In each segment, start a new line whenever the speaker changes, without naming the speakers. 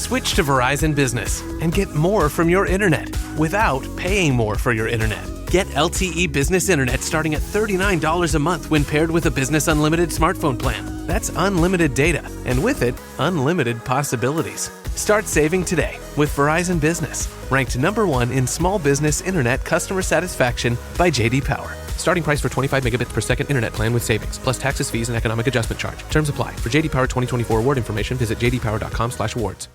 Switch to Verizon Business and get more from your internet without paying more for your internet. Get LTE Business Internet starting at $39 a month when paired with a Business Unlimited smartphone plan. That's unlimited data, and with it, unlimited possibilities. Start saving today with Verizon Business, ranked #1 in small business internet customer satisfaction by J.D. Power. Starting price for 25 megabits per second internet plan with savings, plus taxes, fees, and economic adjustment charge. Terms apply. For J.D. Power 2024 award information, visit jdpower.com/awards.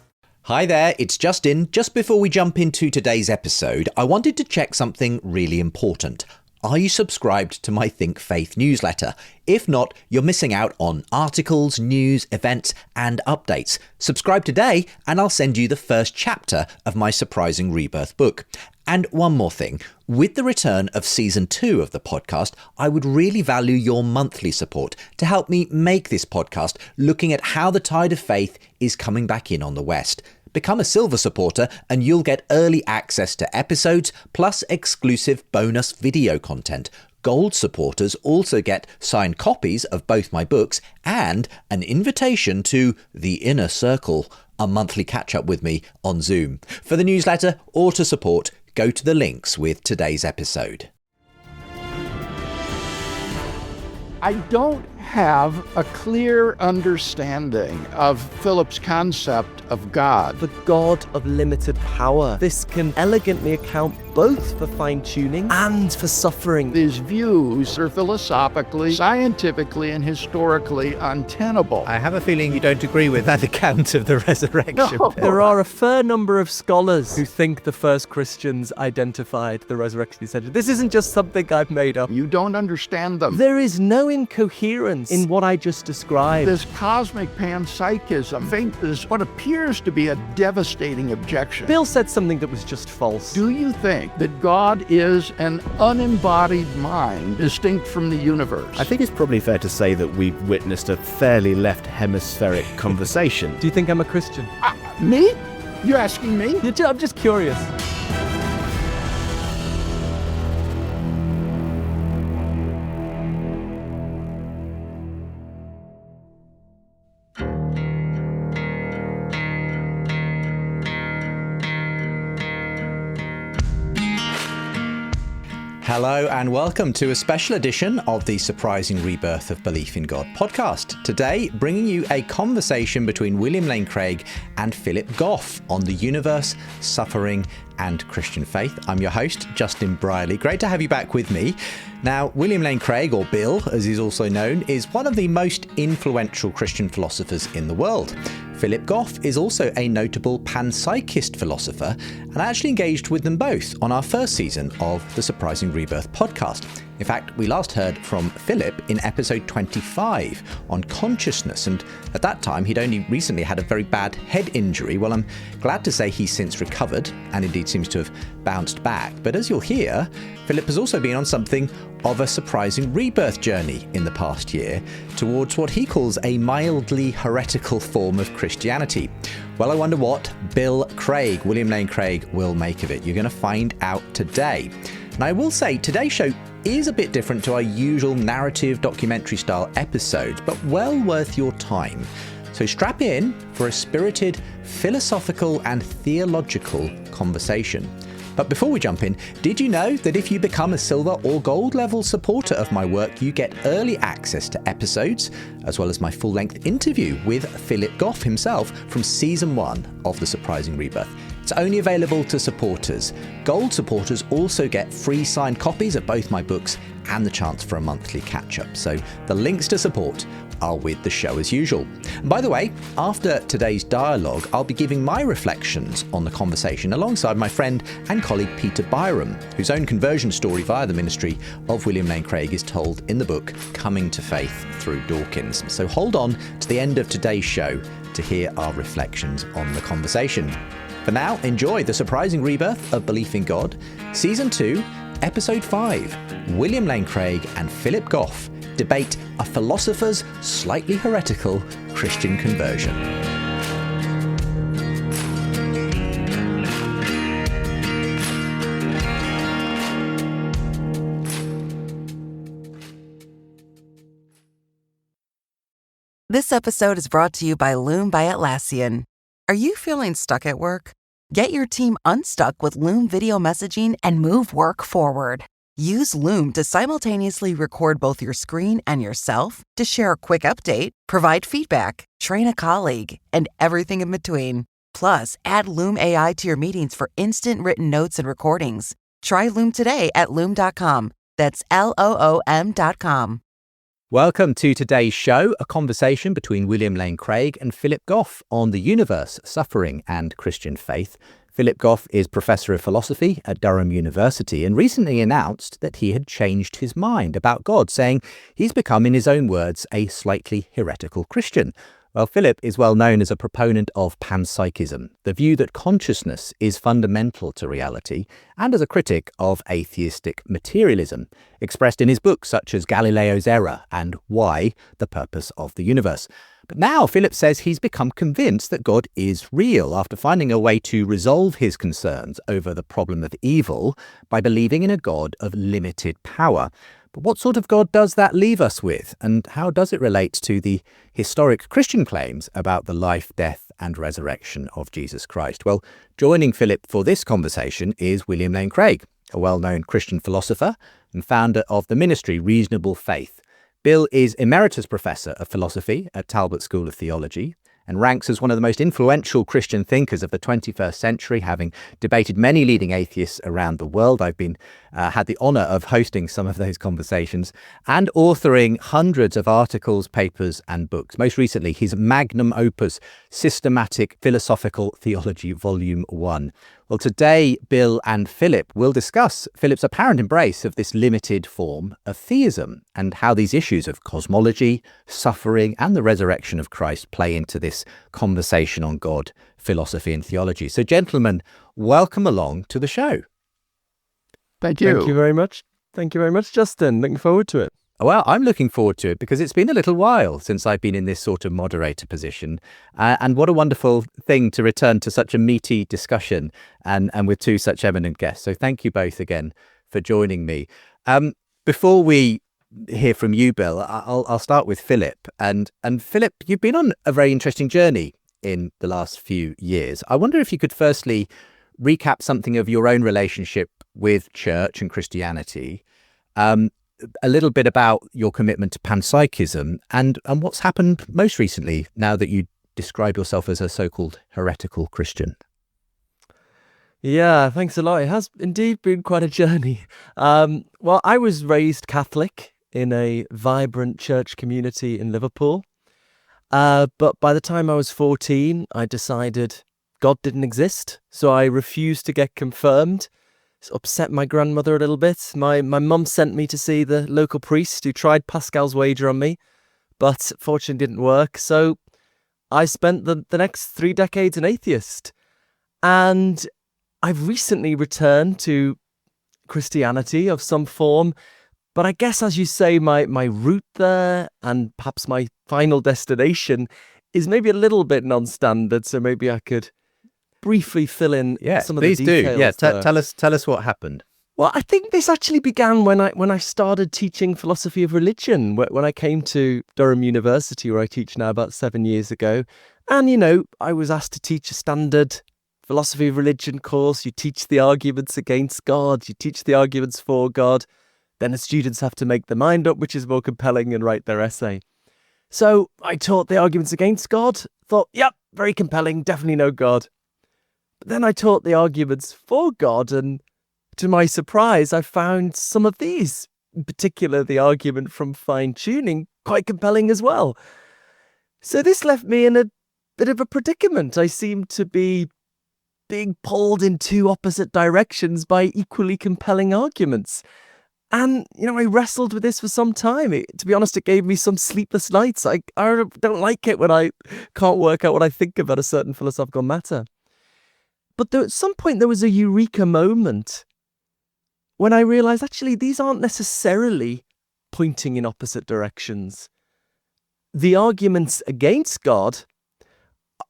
Hi there, it's Justin. Just before we jump into today's episode, I wanted to check something really important. Are you subscribed to my Think Faith newsletter? If not, you're missing out on articles, news, events, and updates. Subscribe today and I'll send you the first chapter of my Surprising Rebirth book. And one more thing, with the return of season 2 of the podcast, I would really value your monthly support to help me make this podcast looking at how the tide of faith is coming back in on the West. Become a silver supporter and you'll get early access to episodes plus exclusive bonus video content. Gold supporters also get signed copies of both my books and an invitation to The Inner Circle, a monthly catch-up with me on Zoom. For the newsletter or to support, go to the links with today's episode.
I don't have a clear understanding of Philip's concept of God.
The God of limited power. This can elegantly account both for fine-tuning and for suffering.
These views are philosophically, scientifically, and historically untenable.
I have a feeling you don't agree with that account of the resurrection.
No.
There are a fair number of scholars who think the first Christians identified the resurrection essentially. This isn't just something I've made up.
You don't understand them.
There is no incoherence in what I just described.
This cosmic panpsychism, faith is what appears to be a devastating objection.
Bill said something that was just false.
Do you think that God is an unembodied mind distinct from the universe?
I think it's probably fair to say that we've witnessed a fairly left hemispheric conversation.
Do you think I'm a Christian?
Me? You're asking me?
I'm just curious.
Hello and welcome to a special edition of the Surprising Rebirth of Belief in God podcast. Today, bringing you a conversation between William Lane Craig and Philip Goff on the universe, suffering and Christian faith. I'm your host, Justin Brierley. Great to have you back with me. Now, William Lane Craig, or Bill as he's also known, is one of the most influential Christian philosophers in the world. Philip Goff is also a notable panpsychist philosopher, and I actually engaged with them both on our first season of the Surprising Rebirth podcast. In fact, we last heard from Philip in episode 25 on consciousness, and at that time he'd only recently had a very bad head injury. Well, I'm glad to say he's since recovered and indeed seems to have bounced back. But as you'll hear, Philip has also been on something of a surprising rebirth journey in the past year towards what he calls a mildly heretical form of Christianity. Well, I wonder what William Lane Craig, will make of it. You're going to find out today. And I will say today's show is a bit different to our usual narrative documentary style episodes, but well worth your time. So strap in for a spirited, philosophical and theological conversation. But before we jump in, did you know that if you become a silver or gold level supporter of my work, you get early access to episodes, as well as my full-length interview with Philip Goff himself from season 1 of The Surprising Rebirth. It's only available to supporters. Gold supporters also get free signed copies of both my books and the chance for a monthly catch-up. So the links to support are with the show as usual. And by the way, after today's dialogue, I'll be giving my reflections on the conversation alongside my friend and colleague Peter Byrom, whose own conversion story via the ministry of William Lane Craig is told in the book Coming to Faith through Dawkins. So hold on to the end of today's show to hear our reflections on the conversation. For now, enjoy The Surprising Rebirth of Belief in God, Season 2, Episode 5. William Lane Craig and Philip Goff debate a philosopher's slightly heretical Christian conversion.
This episode is brought to you by Loom by Atlassian. Are you feeling stuck at work? Get your team unstuck with Loom video messaging and move work forward. Use Loom to simultaneously record both your screen and yourself to share a quick update, provide feedback, train a colleague, and everything in between. Plus, add Loom AI to your meetings for instant written notes and recordings. Try Loom today at Loom.com. That's LOOM.com.
Welcome to today's show, a conversation between William Lane Craig and Philip Goff on the universe, suffering and Christian faith. Philip Goff is Professor of Philosophy at Durham University and recently announced that he had changed his mind about God, saying he's become, in his own words, a slightly heretical Christian. Well, Philip is well known as a proponent of panpsychism, the view that consciousness is fundamental to reality, and as a critic of atheistic materialism, expressed in his books such as Galileo's Error and Why, the Purpose of the Universe. But now Philip says he's become convinced that God is real after finding a way to resolve his concerns over the problem of evil by believing in a God of limited power. But what sort of God does that leave us with? And how does it relate to the historic Christian claims about the life, death and resurrection of Jesus Christ? Well, joining Philip for this conversation is William Lane Craig, a well-known Christian philosopher and founder of the ministry Reasonable Faith. Bill is Emeritus Professor of Philosophy at Talbot School of Theology and ranks as one of the most influential Christian thinkers of the 21st century, having debated many leading atheists around the world. I've been had the honour of hosting some of those conversations and authoring hundreds of articles, papers and books. Most recently, his magnum opus, Systematic Philosophical Theology, Volume 1. Well, today, Bill and Philip will discuss Philip's apparent embrace of this limited form of theism and how these issues of cosmology, suffering, and the resurrection of Christ play into this conversation on God, philosophy, and theology. So, gentlemen, welcome along to the show.
Thank you.
Thank you very much. Thank you very much, Justin. Looking forward to it.
Well, I'm looking forward to it because it's been a little while since I've been in this sort of moderator position. And what a wonderful thing to return to such a meaty discussion and with two such eminent guests. So thank you both again for joining me. Before we hear from you, Bill, I'll start with Philip. And Philip, you've been on a very interesting journey in the last few years. I wonder if you could firstly recap something of your own relationship with church and Christianity, a little bit about your commitment to panpsychism and what's happened most recently now that you describe yourself as a so-called heretical Christian.
Yeah, thanks a lot. It has indeed been quite a journey. Well, I was raised Catholic in a vibrant church community in Liverpool. But by the time I was 14, I decided God didn't exist. So I refused to get confirmed. It's upset my grandmother a little bit. My mum sent me to see the local priest who tried Pascal's wager on me, but fortunately didn't work. So I spent the next 3 decades an atheist. And I've recently returned to Christianity of some form. But I guess, as you say, my route there and perhaps my final destination is maybe a little bit non-standard. So maybe I could briefly fill in some of the details.
Please do. Yeah, tell us what happened.
Well, I think this actually began when I started teaching philosophy of religion, when I came to Durham University, where I teach now, about 7 years ago. And, I was asked to teach a standard philosophy of religion course. You teach the arguments against God, you teach the arguments for God. Then the students have to make their mind up, which is more compelling, and write their essay. So I taught the arguments against God, thought, yep, very compelling, definitely no God. But then I taught the arguments for God, and to my surprise, I found some of these, in particular the argument from fine-tuning, quite compelling as well. So this left me in a bit of a predicament. I seemed to be being pulled in two opposite directions by equally compelling arguments. And, I wrestled with this for some time. To be honest, it gave me some sleepless nights. I don't like it when I can't work out what I think about a certain philosophical matter. But at some point, there was a eureka moment when I realized, actually, these aren't necessarily pointing in opposite directions. The arguments against God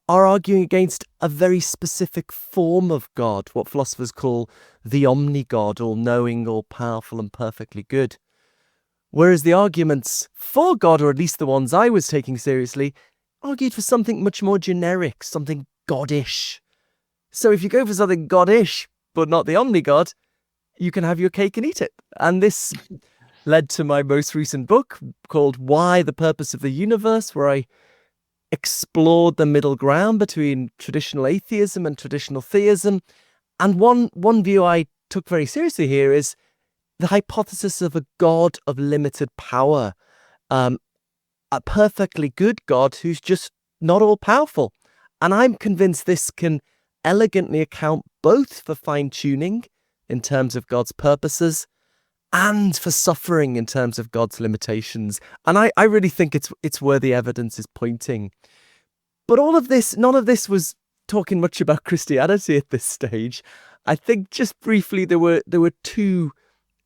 are arguing against a very specific form of God, what philosophers call the omni-God, all-knowing, all-powerful, and perfectly good. Whereas the arguments for God, or at least the ones I was taking seriously, argued for something much more generic, something God-ish. So if you go for something God-ish, but not the omni-God, you can have your cake and eat it. And this led to my most recent book called Why the Purpose of the Universe, where I explored the middle ground between traditional atheism and traditional theism. And one view I took very seriously here is the hypothesis of a God of limited power, a perfectly good God who's just not all-powerful. And I'm convinced this can elegantly account both for fine-tuning in terms of God's purposes and for suffering in terms of God's limitations. And I really think it's where the evidence is pointing. But all of this, none of this was talking much about Christianity at this stage. I think just briefly there were two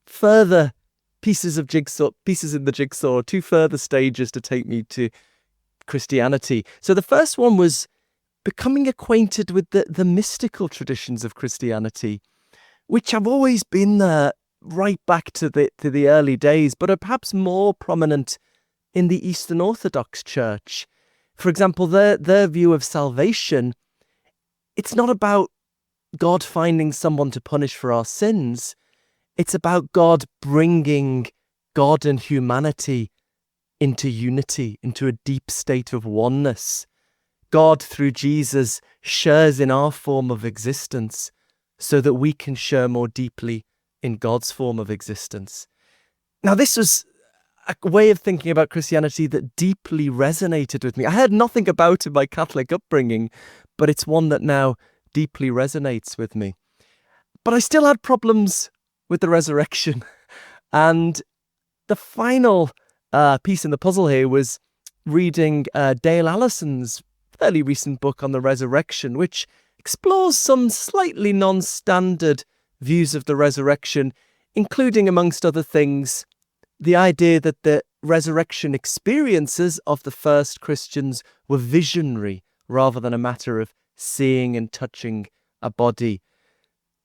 further pieces in the jigsaw, two further stages to take me to Christianity. So the first one was becoming acquainted with the mystical traditions of Christianity, which have always been there right back to the early days, but are perhaps more prominent in the Eastern Orthodox Church. For example, their view of salvation, it's not about God finding someone to punish for our sins. It's about God bringing God and humanity into unity, into a deep state of oneness. God, through Jesus, shares in our form of existence so that we can share more deeply in God's form of existence. Now, this was a way of thinking about Christianity that deeply resonated with me. I heard nothing about it in my Catholic upbringing, but it's one that now deeply resonates with me. But I still had problems with the resurrection. And the final piece in the puzzle here was reading Dale Allison's fairly recent book on the resurrection, which explores some slightly non-standard views of the resurrection, including, amongst other things, the idea that the resurrection experiences of the first Christians were visionary rather than a matter of seeing and touching a body.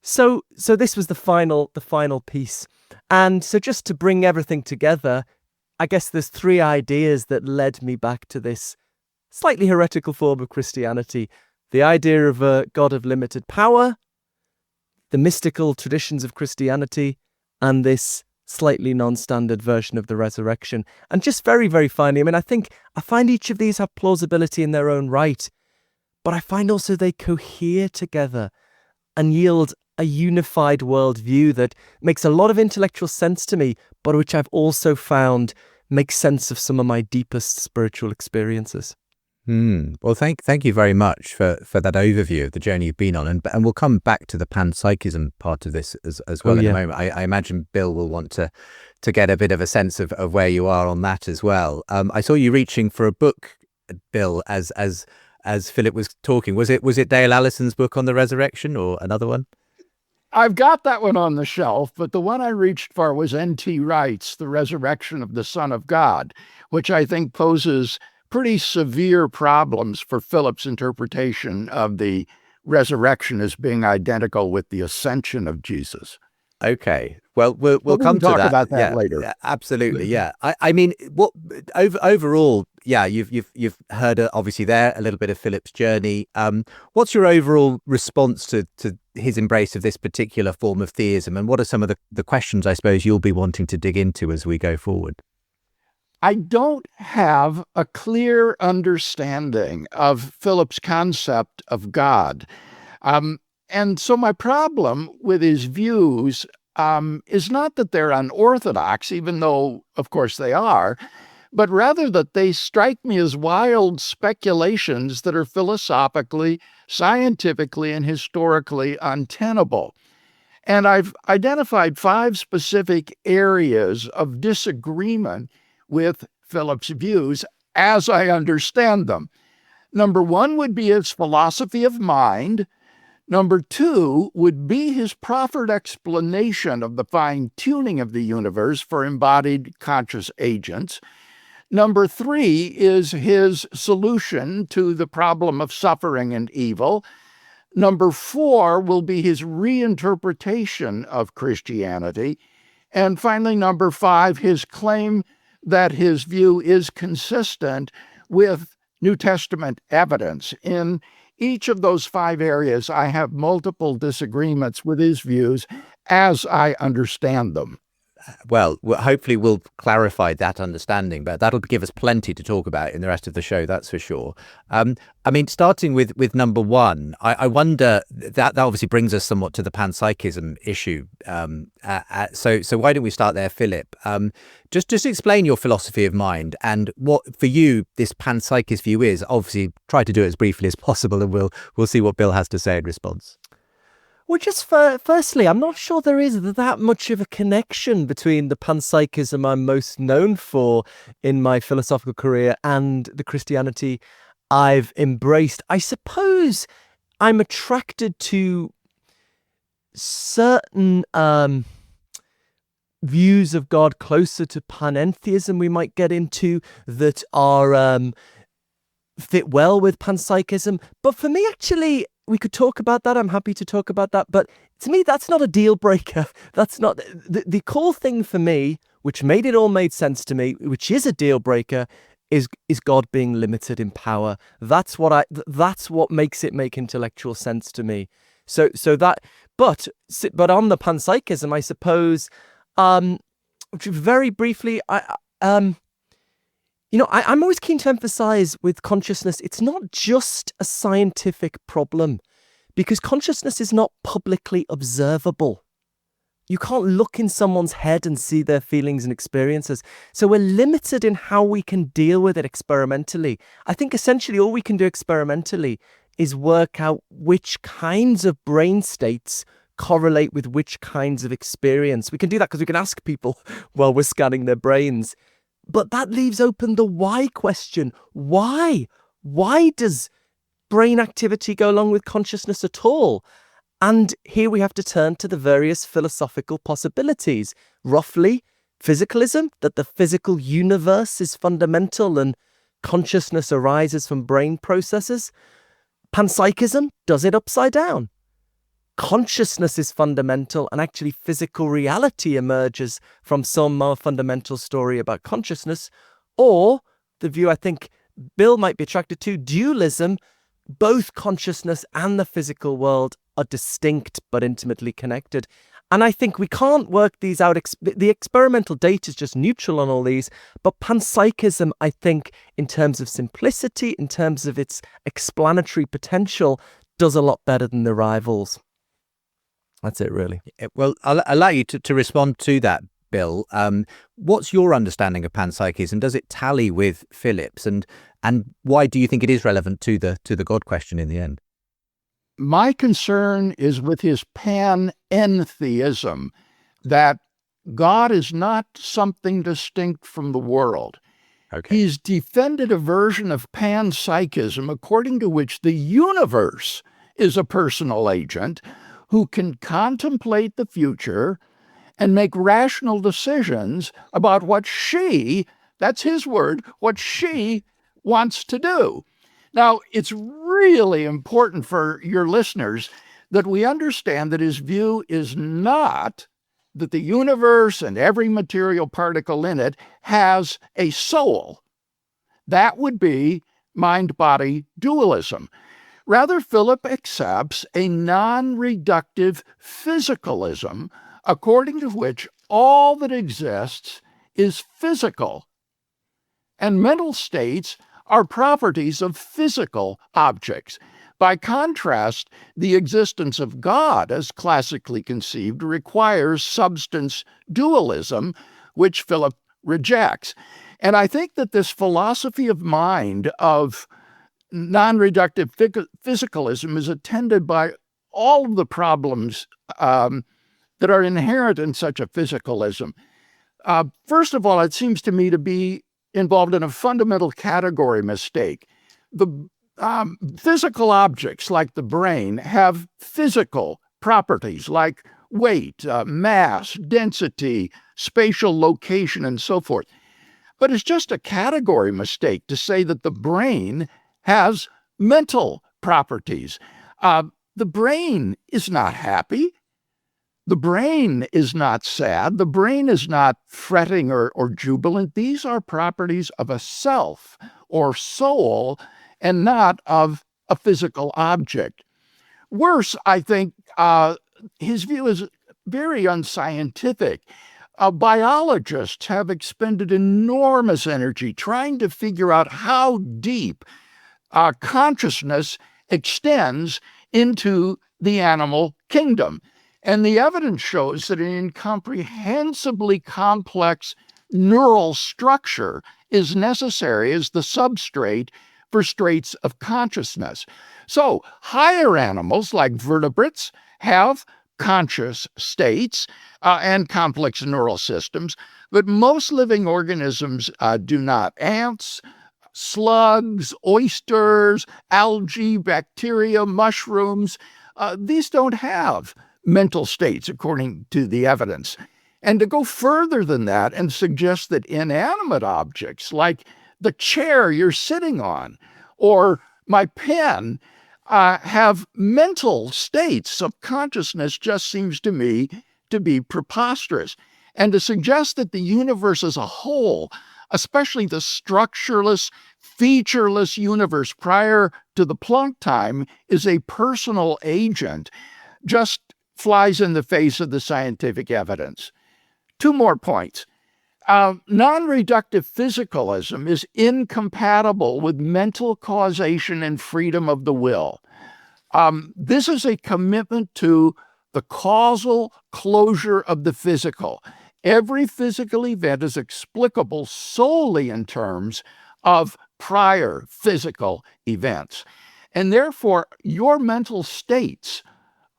So this was the final piece. And so just to bring everything together, I guess there's three ideas that led me back to this slightly heretical form of Christianity. The idea of a God of limited power, the mystical traditions of Christianity, and this slightly non-standard version of the resurrection. And just very, very finally, I find each of these have plausibility in their own right, but I find also they cohere together and yield a unified worldview that makes a lot of intellectual sense to me, but which I've also found makes sense of some of my deepest spiritual experiences.
Well, thank you very much for that overview of the journey you've been on, and we'll come back to the panpsychism part of this as well in a moment. I imagine Bill will want to get a bit of a sense of where you are on that as well. I saw you reaching for a book, Bill, as Philip was talking. Was it Dale Allison's book on the resurrection or another one?
I've got that one on the shelf, but the one I reached for was N.T. Wright's The Resurrection of the Son of God, which I think poses pretty severe problems for Philip's interpretation of the resurrection as being identical with the ascension of Jesus.
Okay. Well, we'll come to
talk
that.
about that later.
Yeah, absolutely. Yeah. I mean, what overall? Yeah, you've heard obviously there a little bit of Philip's journey. What's your overall response to his embrace of this particular form of theism, and what are some of the questions I suppose you'll be wanting to dig into as we go forward?
I don't have a clear understanding of Philip's concept of God. And so my problem with his views is not that they're unorthodox, even though, of course, they are, but rather that they strike me as wild speculations that are philosophically, scientifically, and historically untenable. And I've identified 5 specific areas of disagreement with Philip's views as I understand them. Number 1 would be his philosophy of mind. Number 2 would be his proffered explanation of the fine-tuning of the universe for embodied conscious agents. Number 3 is his solution to the problem of suffering and evil. Number 4 will be his reinterpretation of Christianity. And finally, number 5, his claim that his view is consistent with New Testament evidence. In each of those 5 areas, I have multiple disagreements with his views as I understand them.
Well, hopefully we'll clarify that understanding, but that'll give us plenty to talk about in the rest of the show, that's for sure. I mean, starting with number 1, I wonder, that obviously brings us somewhat to the panpsychism issue. So why don't we start there, Philip? Just explain your philosophy of mind and what, for you, this panpsychist view is. Obviously, try to do it as briefly as possible, and we'll see what Bill has to say in response.
Well, just firstly, I'm not sure there is that much of a connection between the panpsychism I'm most known for in my philosophical career and the Christianity I've embraced. I suppose I'm attracted to certain views of God closer to panentheism we might get into that are fit well with panpsychism. But for me, actually, we could talk about that. I'm happy to talk about that. But to me, that's not a deal breaker. That's not the cool thing for me, which made sense to me, which is a deal breaker, is God being limited in power. That's what makes it make intellectual sense to me. So that, but on the panpsychism, I suppose, very briefly, I'm always keen to emphasize with consciousness, it's not just a scientific problem, because consciousness is not publicly observable. You can't look in someone's head and see their feelings and experiences. So we're limited in how we can deal with it experimentally. I think essentially all we can do experimentally is work out which kinds of brain states correlate with which kinds of experience. We can do that because we can ask people while we're scanning their brains. But that leaves open the why question. Why? Why does brain activity go along with consciousness at all? And here we have to turn to the various philosophical possibilities. Roughly, physicalism, that the physical universe is fundamental and consciousness arises from brain processes. Panpsychism does it upside down. Consciousness is fundamental and actually physical reality emerges from some more fundamental story about consciousness. Or the view I think Bill might be attracted to, dualism, both consciousness and the physical world are distinct but intimately connected. And I think we can't work these out. The experimental data is just neutral on all these. But panpsychism, I think, in terms of simplicity, in terms of its explanatory potential, does a lot better than the rivals. That's it, really.
Well, I'll allow you to respond to that, Bill. What's your understanding of panpsychism? Does it tally with Philip's? And why do you think it is relevant to the God question in the end?
My concern is with his panentheism, that God is not something distinct from the world.
Okay.
He's defended a version of panpsychism according to which the universe is a personal agent who can contemplate the future and make rational decisions about what that's his word, what she wants to do. Now, it's really important for your listeners that we understand that his view is not that the universe and every material particle in it has a soul. That would be mind-body dualism. Rather, Philip accepts a non-reductive physicalism, according to which all that exists is physical, and mental states are properties of physical objects. By contrast, the existence of God, as classically conceived, requires substance dualism, which Philip rejects. And I think that this philosophy of mind of non-reductive physicalism is attended by all of the problems that are inherent in such a physicalism. First of all, it seems to me to be involved in a fundamental category mistake. The physical objects, like the brain, have physical properties like weight, mass, density, spatial location, and so forth. But it's just a category mistake to say that the brain has mental properties. The brain is not happy. The brain is not sad. The brain is not fretting or jubilant. These are properties of a self or soul and not of a physical object. Worse, I think his view is very unscientific. Biologists have expended enormous energy trying to figure out how deep consciousness extends into the animal kingdom. And the evidence shows that an incomprehensibly complex neural structure is necessary as the substrate for states of consciousness. So higher animals like vertebrates have conscious states and complex neural systems, but most living organisms do not. Ants, slugs, oysters, algae, bacteria, mushrooms, these don't have mental states, according to the evidence. And to go further than that and suggest that inanimate objects like the chair you're sitting on or my pen have mental states of consciousness just seems to me to be preposterous. And to suggest that the universe as a whole, especially the structureless, featureless universe prior to the Planck time, is a personal agent, just flies in the face of the scientific evidence. Two more points. Non-reductive physicalism is incompatible with mental causation and freedom of the will. This is a commitment to the causal closure of the physical. Every physical event is explicable solely in terms of prior physical events. And therefore, your mental states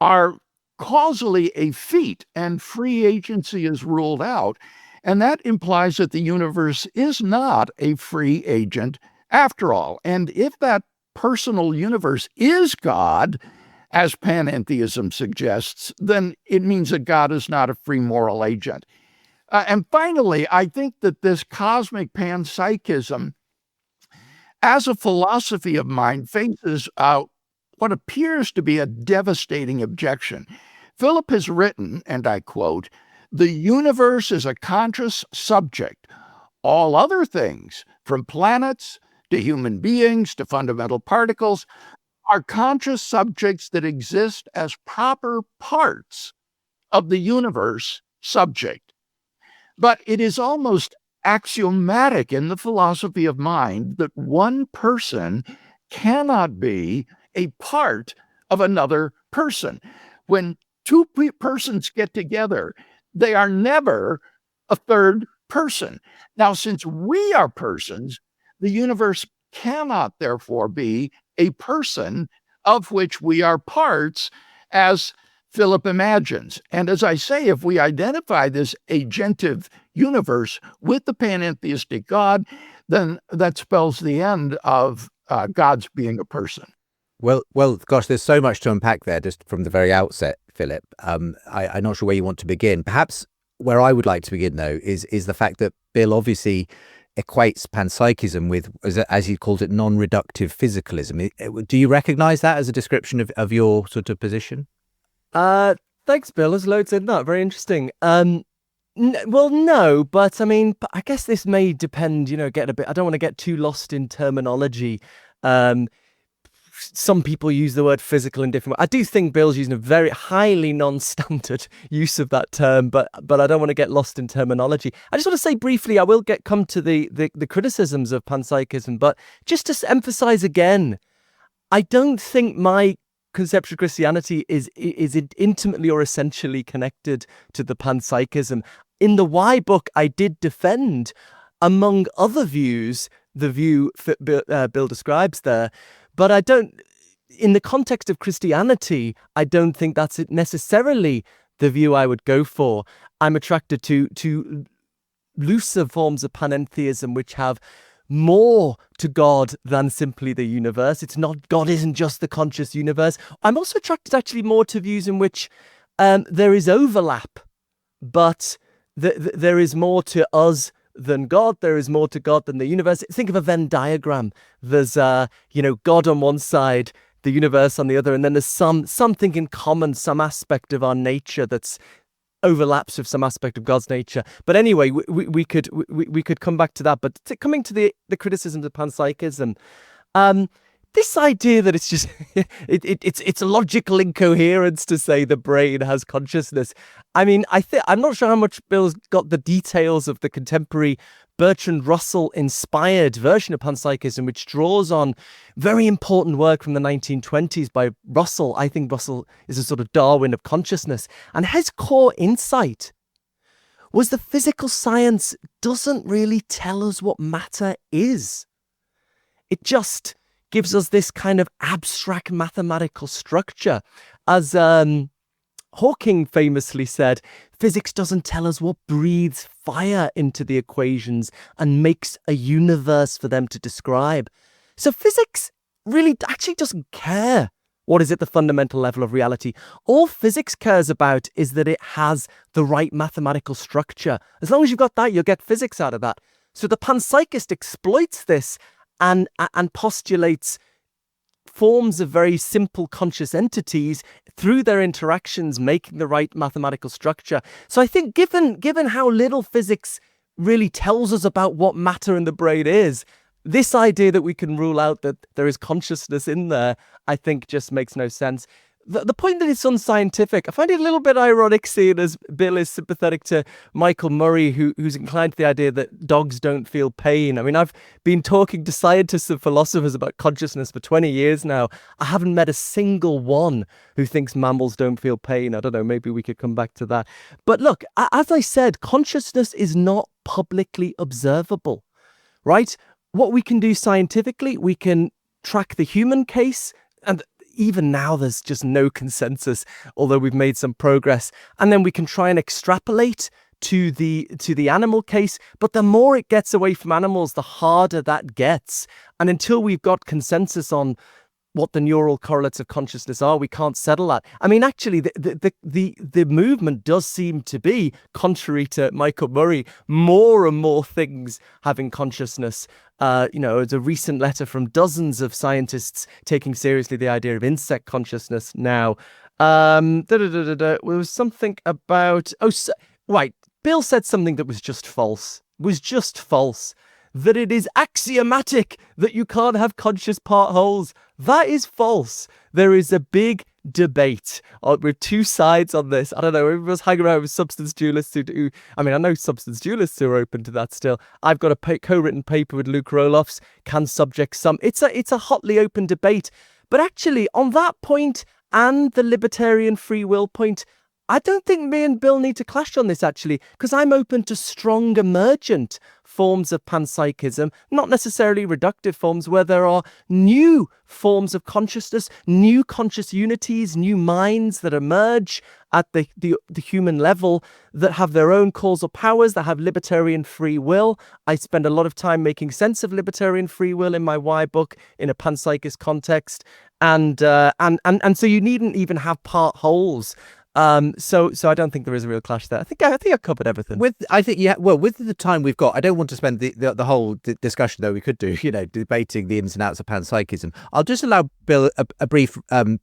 are causally a feat, and free agency is ruled out. And that implies that the universe is not a free agent after all. And if that personal universe is God, as panentheism suggests, then it means that God is not a free moral agent. And finally, I think that this cosmic panpsychism, as a philosophy of mind, faces what appears to be a devastating objection. Philip has written, and I quote, "The universe is a conscious subject. All other things, from planets to human beings to fundamental particles, are conscious subjects that exist as proper parts of the universe subject." But it is almost axiomatic in the philosophy of mind that one person cannot be a part of another person. When two persons get together, they are never a third person. Now, since we are persons, the universe cannot therefore be a person of which we are parts, as Philip imagines. And as I say, if we identify this agentive universe with the panentheistic God, then that spells the end of God's being a person.
Well, gosh, there's so much to unpack there just from the very outset, Philip. I'm not sure where you want to begin. Perhaps where I would like to begin, though, is the fact that Bill obviously equates panpsychism with, as he calls it, non-reductive physicalism. Do you recognize that as a description of your sort of position?
Thanks, Bill. There's loads in that. Very interesting. Well, no, but I mean, I guess this may depend, I don't want to get too lost in terminology. Some people use the word physical in different ways. I do think Bill's using a very highly non-standard use of that term, but I don't want to get lost in terminology. I just want to say briefly, I will come to the criticisms of panpsychism, but just to emphasize again, I don't think my conception of Christianity is intimately or essentially connected to the panpsychism. In the Why book, I did defend, among other views, the view Bill describes there. But I don't, in the context of Christianity, I don't think that's necessarily the view I would go for. I'm attracted to looser forms of panentheism, which have more to God than simply the universe. It's not, God isn't just the conscious universe. I'm also attracted actually more to views in which there is overlap, but there is more to us than God. There is more to God than the universe. Think of a Venn diagram. There's, God on one side, the universe on the other, and then there's something in common, some aspect of our nature that's overlaps with some aspect of God's nature. But anyway, we could come back to that. But coming to the criticisms of panpsychism, this idea that it's just it's a logical incoherence to say the brain has consciousness. I mean, I'm not sure how much Bill's got the details of the contemporary Bertrand Russell inspired version of panpsychism, which draws on very important work from the 1920s by Russell. I think Russell is a sort of Darwin of consciousness, and his core insight was that physical science doesn't really tell us what matter is. It just gives us this kind of abstract mathematical structure. As Hawking famously said, physics doesn't tell us what breathes fire into the equations and makes a universe for them to describe. So physics really actually doesn't care what is at the fundamental level of reality. All physics cares about is that it has the right mathematical structure. As long as you've got that, you'll get physics out of that. So the panpsychist exploits this and postulates forms of very simple conscious entities through their interactions, making the right mathematical structure. So I think given how little physics really tells us about what matter in the brain is, this idea that we can rule out that there is consciousness in there, I think just makes no sense. The point that it's unscientific, I find it a little bit ironic seeing as Bill is sympathetic to Michael Murray, who's inclined to the idea that dogs don't feel pain. I mean, I've been talking to scientists and philosophers about consciousness for 20 years now. I haven't met a single one who thinks mammals don't feel pain. I don't know, maybe we could come back to that. But look, as I said, consciousness is not publicly observable, right? What we can do scientifically, we can track the human case, and even now there's just no consensus, although we've made some progress. And then we can try and extrapolate to the animal case. But the more it gets away from animals, the harder that gets. And until we've got consensus on what the neural correlates of consciousness are, we can't settle that. I mean, actually, the movement does seem to be, contrary to Michael Murray, more and more things having consciousness. It's a recent letter from dozens of scientists taking seriously the idea of insect consciousness now. There was something about... right. Bill said something that was just false. That it is axiomatic that you can't have conscious part wholes. That is false. There is a big debate with two sides on this. I don't know, everyone's hanging around with substance dualists who I know substance dualists who are open to that still. I've got a co-written paper with Luke Roloffs, Can Subjects Sum? It's a hotly open debate. But actually, on that point and the libertarian free will point, I don't think me and Bill need to clash on this, actually, because I'm open to strong emergent forms of panpsychism, not necessarily reductive forms, where there are new forms of consciousness, new conscious unities, new minds that emerge at the human level that have their own causal powers, that have libertarian free will. I spend a lot of time making sense of libertarian free will in my Why book in a panpsychist context. And so you needn't even have part wholes. So I don't think there is a real clash there. I think I covered everything.
With the time we've got, I don't want to spend the whole discussion, though we could do, debating the ins and outs of panpsychism. I'll just allow Bill a brief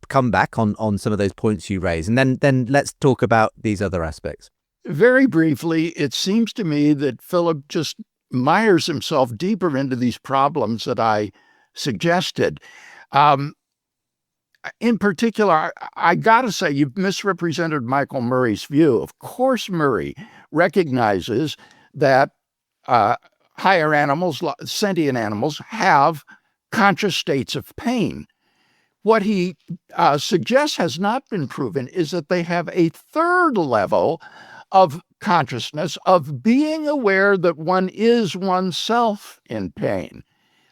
comeback on some of those points you raised, and then let's talk about these other aspects.
Very briefly, it seems to me that Philip just mires himself deeper into these problems that I suggested. In particular, I got to say, you've misrepresented Michael Murray's view. Of course, Murray recognizes that higher animals, sentient animals, have conscious states of pain. What he suggests has not been proven is that they have a third level of consciousness, of being aware that one is oneself in pain.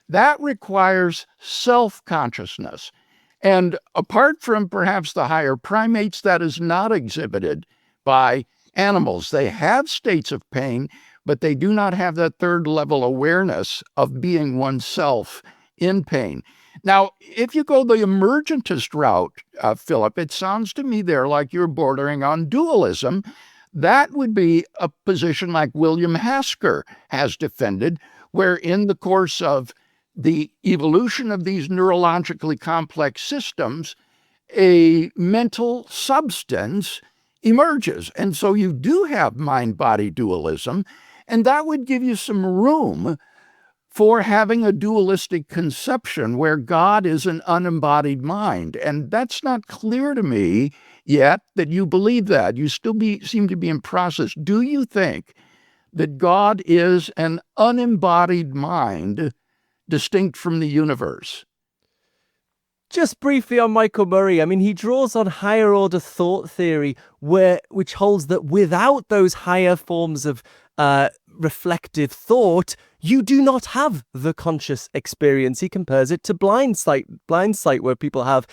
That requires self-consciousness. And apart from perhaps the higher primates, that is not exhibited by animals. They have states of pain, but they do not have that third level awareness of being oneself in pain. Now, if you go the emergentist route, Philip, it sounds to me there like you're bordering on dualism. That would be a position like William Hasker has defended, where in the course of the evolution of these neurologically complex systems, a mental substance emerges. And so you do have mind-body dualism, and that would give you some room for having a dualistic conception where God is an unembodied mind. And that's not clear to me yet that you believe that. You still seem to be in process. Do you think that God is an unembodied mind distinct from the universe?
Just briefly on Michael Murray, I mean, he draws on higher order thought theory, which holds that without those higher forms of reflective thought, you do not have the conscious experience. He compares it to blind sight, where people have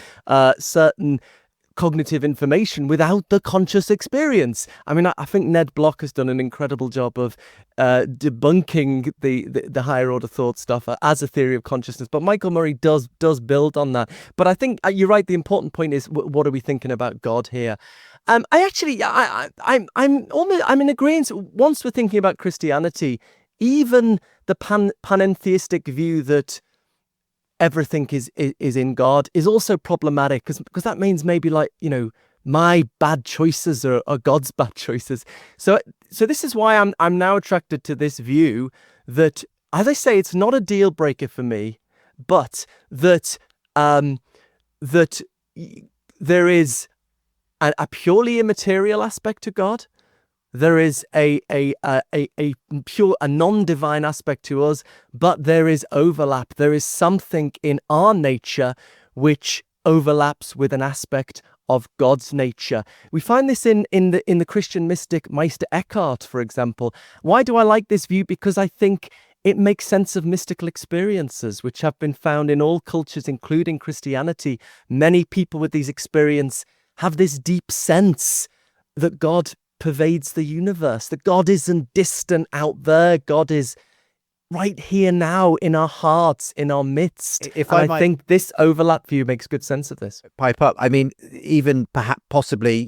certain cognitive information without the conscious experience. I mean, I think Ned Block has done an incredible job of debunking the higher order thought stuff as a theory of consciousness. But Michael Murray does build on that. But I think you're right. The important point is, what are we thinking about God here? I'm in agreement. Once we're thinking about Christianity, even the panentheistic view that everything is in God is also problematic, because that means maybe, like, my bad choices are God's bad choices. So this is why I'm now attracted to this view that, as I say, it's not a deal breaker for me, but that there is a purely immaterial aspect to God. There is a non-divine aspect to us, but there is overlap. There is something in our nature which overlaps with an aspect of God's nature. We find this in the Christian mystic Meister Eckhart, for example. Why do I like this view? Because I think it makes sense of mystical experiences, which have been found in all cultures, including Christianity. Many people with these experiences have this deep sense that God pervades the universe, that God isn't distant out there. God is right here now in our hearts, in our midst. I think this overlap view makes good sense of this.
Pipe up. I mean, even perhaps possibly,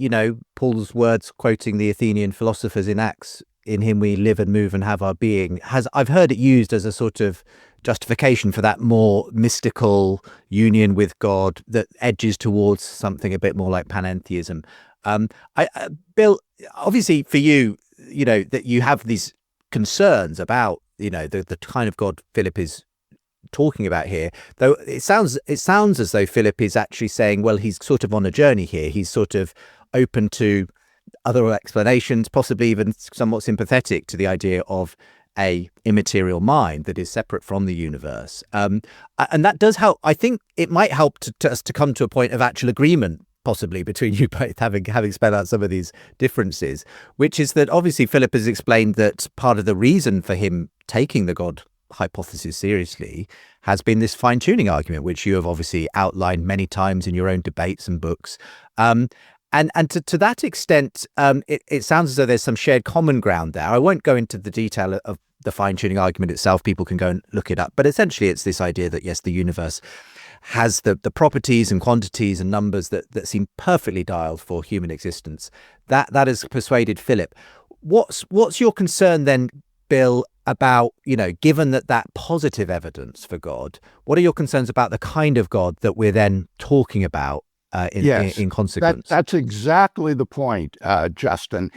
Paul's words quoting the Athenian philosophers in Acts, in him we live and move and have our being, I've heard it used as a sort of justification for that more mystical union with God that edges towards something a bit more like panentheism. Bill, obviously for you, that you have these concerns about, the kind of God Philip is talking about here, though it sounds as though Philip is actually saying, well, he's sort of on a journey here. He's sort of open to other explanations, possibly even somewhat sympathetic to the idea of a immaterial mind that is separate from the universe. And that does help. I think it might help to us to come to a point of actual agreement, possibly between you both, having spelled out some of these differences, which is that obviously Philip has explained that part of the reason for him taking the God hypothesis seriously has been this fine-tuning argument, which you have obviously outlined many times in your own debates and books. And to that extent, it sounds as though there's some shared common ground there. I won't go into the detail of the fine-tuning argument itself. People can go and look it up. But essentially, it's this idea that, yes, the universe has the properties and quantities and numbers that seem perfectly dialed for human existence. That has persuaded Philip. What's your concern then, Bill, about, given that positive evidence for God, what are your concerns about the kind of God that we're then talking about in consequence?
That's exactly the point, Justin.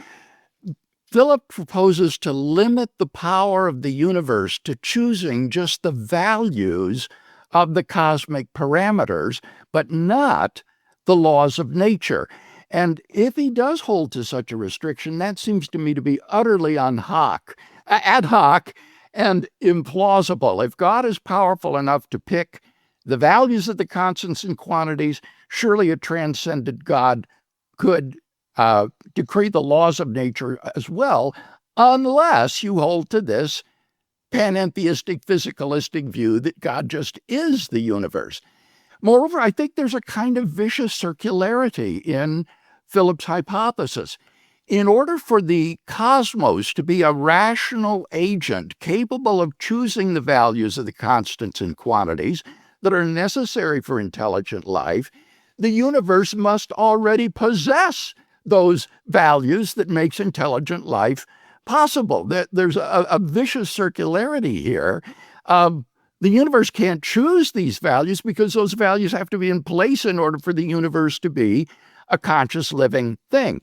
Philip proposes to limit the power of the universe to choosing just the values of the cosmic parameters, but not the laws of nature. And if he does hold to such a restriction, that seems to me to be utterly ad hoc and implausible. If God is powerful enough to pick the values of the constants and quantities, surely a transcendent God could decree the laws of nature as well, unless you hold to this panentheistic, physicalistic view that God just is the universe. Moreover, I think there's a kind of vicious circularity in Philip's hypothesis. In order for the cosmos to be a rational agent capable of choosing the values of the constants and quantities that are necessary for intelligent life, the universe must already possess those values that makes intelligent life possible. There's a vicious circularity here. The universe can't choose these values because those values have to be in place in order for the universe to be a conscious living thing.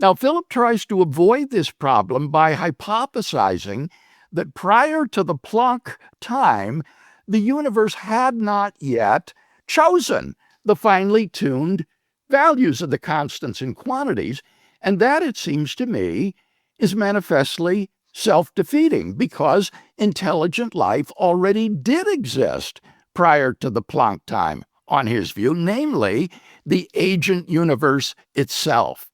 Now, Philip tries to avoid this problem by hypothesizing that prior to the Planck time, the universe had not yet chosen the finely tuned values of the constants and quantities, and that, it seems to me, is manifestly self-defeating because intelligent life already did exist prior to the Planck time, on his view, namely the agent universe itself.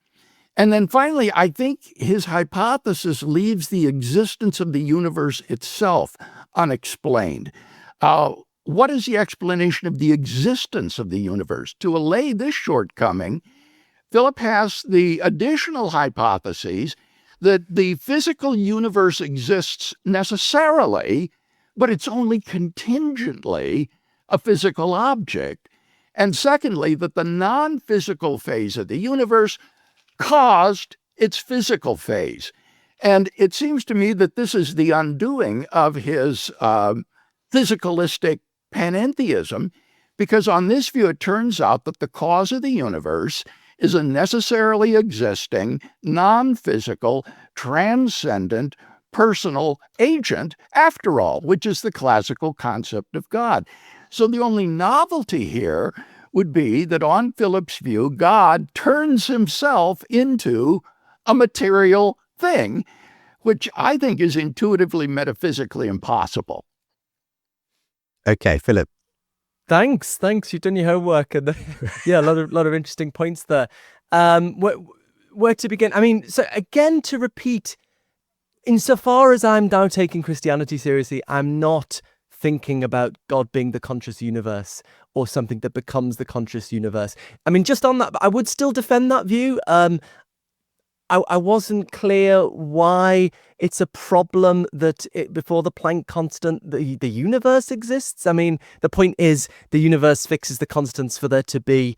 And then finally, I think his hypothesis leaves the existence of the universe itself unexplained. What is the explanation of the existence of the universe? To allay this shortcoming, Philip has the additional hypotheses that the physical universe exists necessarily, but it's only contingently a physical object. And secondly, that the non-physical phase of the universe caused its physical phase. And it seems to me that this is the undoing of his physicalistic panentheism, because on this view, it turns out that the cause of the universe is a necessarily existing, non-physical, transcendent, personal agent, after all, which is the classical concept of God. So the only novelty here would be that on Philip's view, God turns himself into a material thing, which I think is intuitively metaphysically impossible.
Okay, Philip.
Thanks. You've done your homework, and yeah, a lot of interesting points there. Where to begin? I mean, so again, to repeat, insofar as I'm now taking Christianity seriously, I'm not thinking about God being the conscious universe or something that becomes the conscious universe. I mean, just on that, I would still defend that view. I wasn't clear why it's a problem that before the Planck constant, the universe exists. I mean, the point is the universe fixes the constants for there to be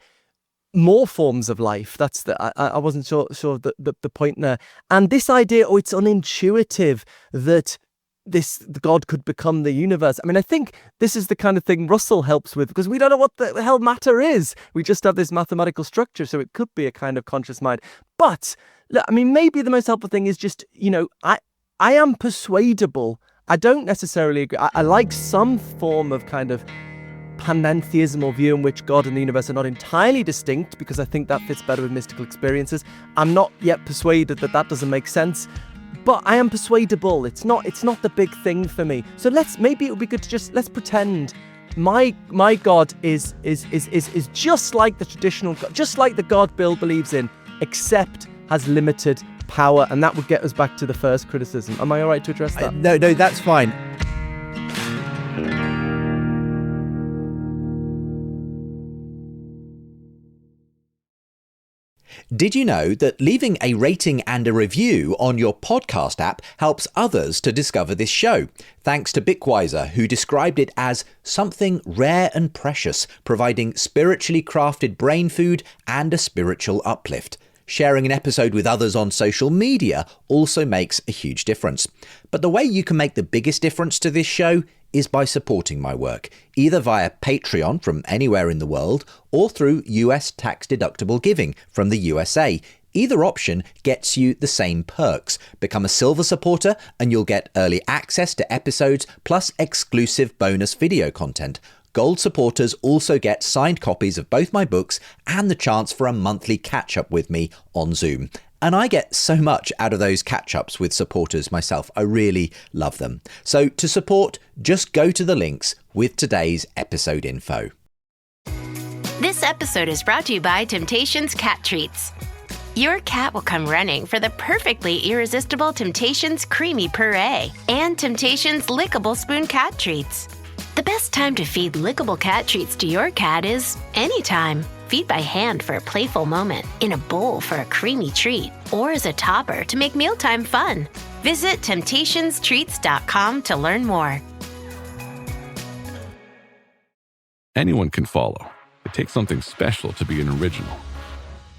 more forms of life. That's I wasn't sure the point there. And this idea, it's unintuitive that the God could become the universe. I mean, I think this is the kind of thing Russell helps with, because we don't know what the hell matter is. We just have this mathematical structure, so it could be a kind of conscious mind. But look, I mean, maybe the most helpful thing is just, I am persuadable. I don't necessarily agree. I like some form of kind of panentheismal view in which God and the universe are not entirely distinct, because I think that fits better with mystical experiences. I'm not yet persuaded that doesn't make sense, but I am persuadable. It's not the big thing for me. So maybe it would be good to let's pretend my God is just like the traditional God, just like the God Bill believes in, except has limited power, and that would get us back to the first criticism. Am I all right to address that?
No, that's fine. Did you know that leaving a rating and a review on your podcast app helps others to discover this show? Thanks to Bitwiser, who described it as something rare and precious, providing spiritually crafted brain food and a spiritual uplift. Sharing an episode with others on social media also makes a huge difference. But the way you can make the biggest difference to this show is by supporting my work, either via Patreon from anywhere in the world or through US tax-deductible giving from the USA. Either option gets you the same perks. Become a silver supporter and you'll get early access to episodes plus exclusive bonus video content. Gold supporters also get signed copies of both my books and the chance for a monthly catch-up with me on Zoom. And I get so much out of those catch-ups with supporters myself. I really love them. So to support, just go to the links with today's episode info.
This episode is brought to you by Temptations Cat Treats. Your cat will come running for the perfectly irresistible Temptations Creamy Puree and Temptations Lickable Spoon Cat Treats. The best time to feed lickable cat treats to your cat is anytime. Feed by hand for a playful moment, in a bowl for a creamy treat, or as a topper to make mealtime fun. Visit temptationstreats.com to learn more.
Anyone can follow. It takes something special to be an original,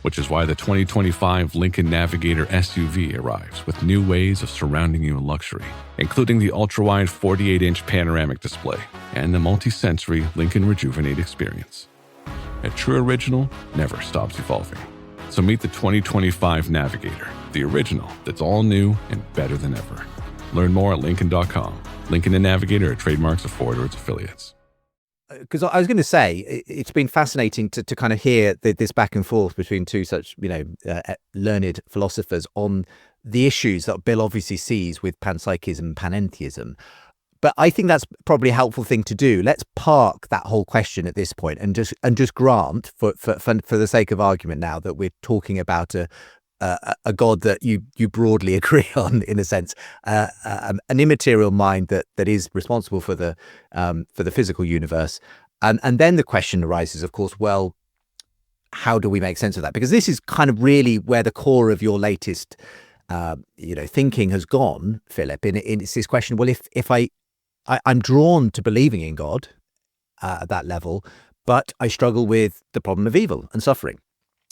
which is why the 2025 Lincoln Navigator SUV arrives with new ways of surrounding you in luxury, including the ultra-wide 48-inch panoramic display and the multi-sensory Lincoln Rejuvenate experience. A true original never stops evolving. So meet the 2025 Navigator, the original that's all new and better than ever. Learn more at Lincoln.com. Lincoln and Navigator are trademarks of Ford or its affiliates.
Because I was going to say, it's been fascinating to kind of hear this back and forth between two such, learned philosophers on the issues that Bill obviously sees with panpsychism and panentheism. But I think that's probably a helpful thing to do. Let's park that whole question at this point and just grant, for the sake of argument now, that we're talking about a God that you broadly agree on, in a sense, an immaterial mind that is responsible for the physical universe, and then the question arises, of course, well, how do we make sense of that? Because this is kind of really where the core of your latest, thinking has gone, Philip. It's this question: well, if I'm drawn to believing in God at that level, but I struggle with the problem of evil and suffering.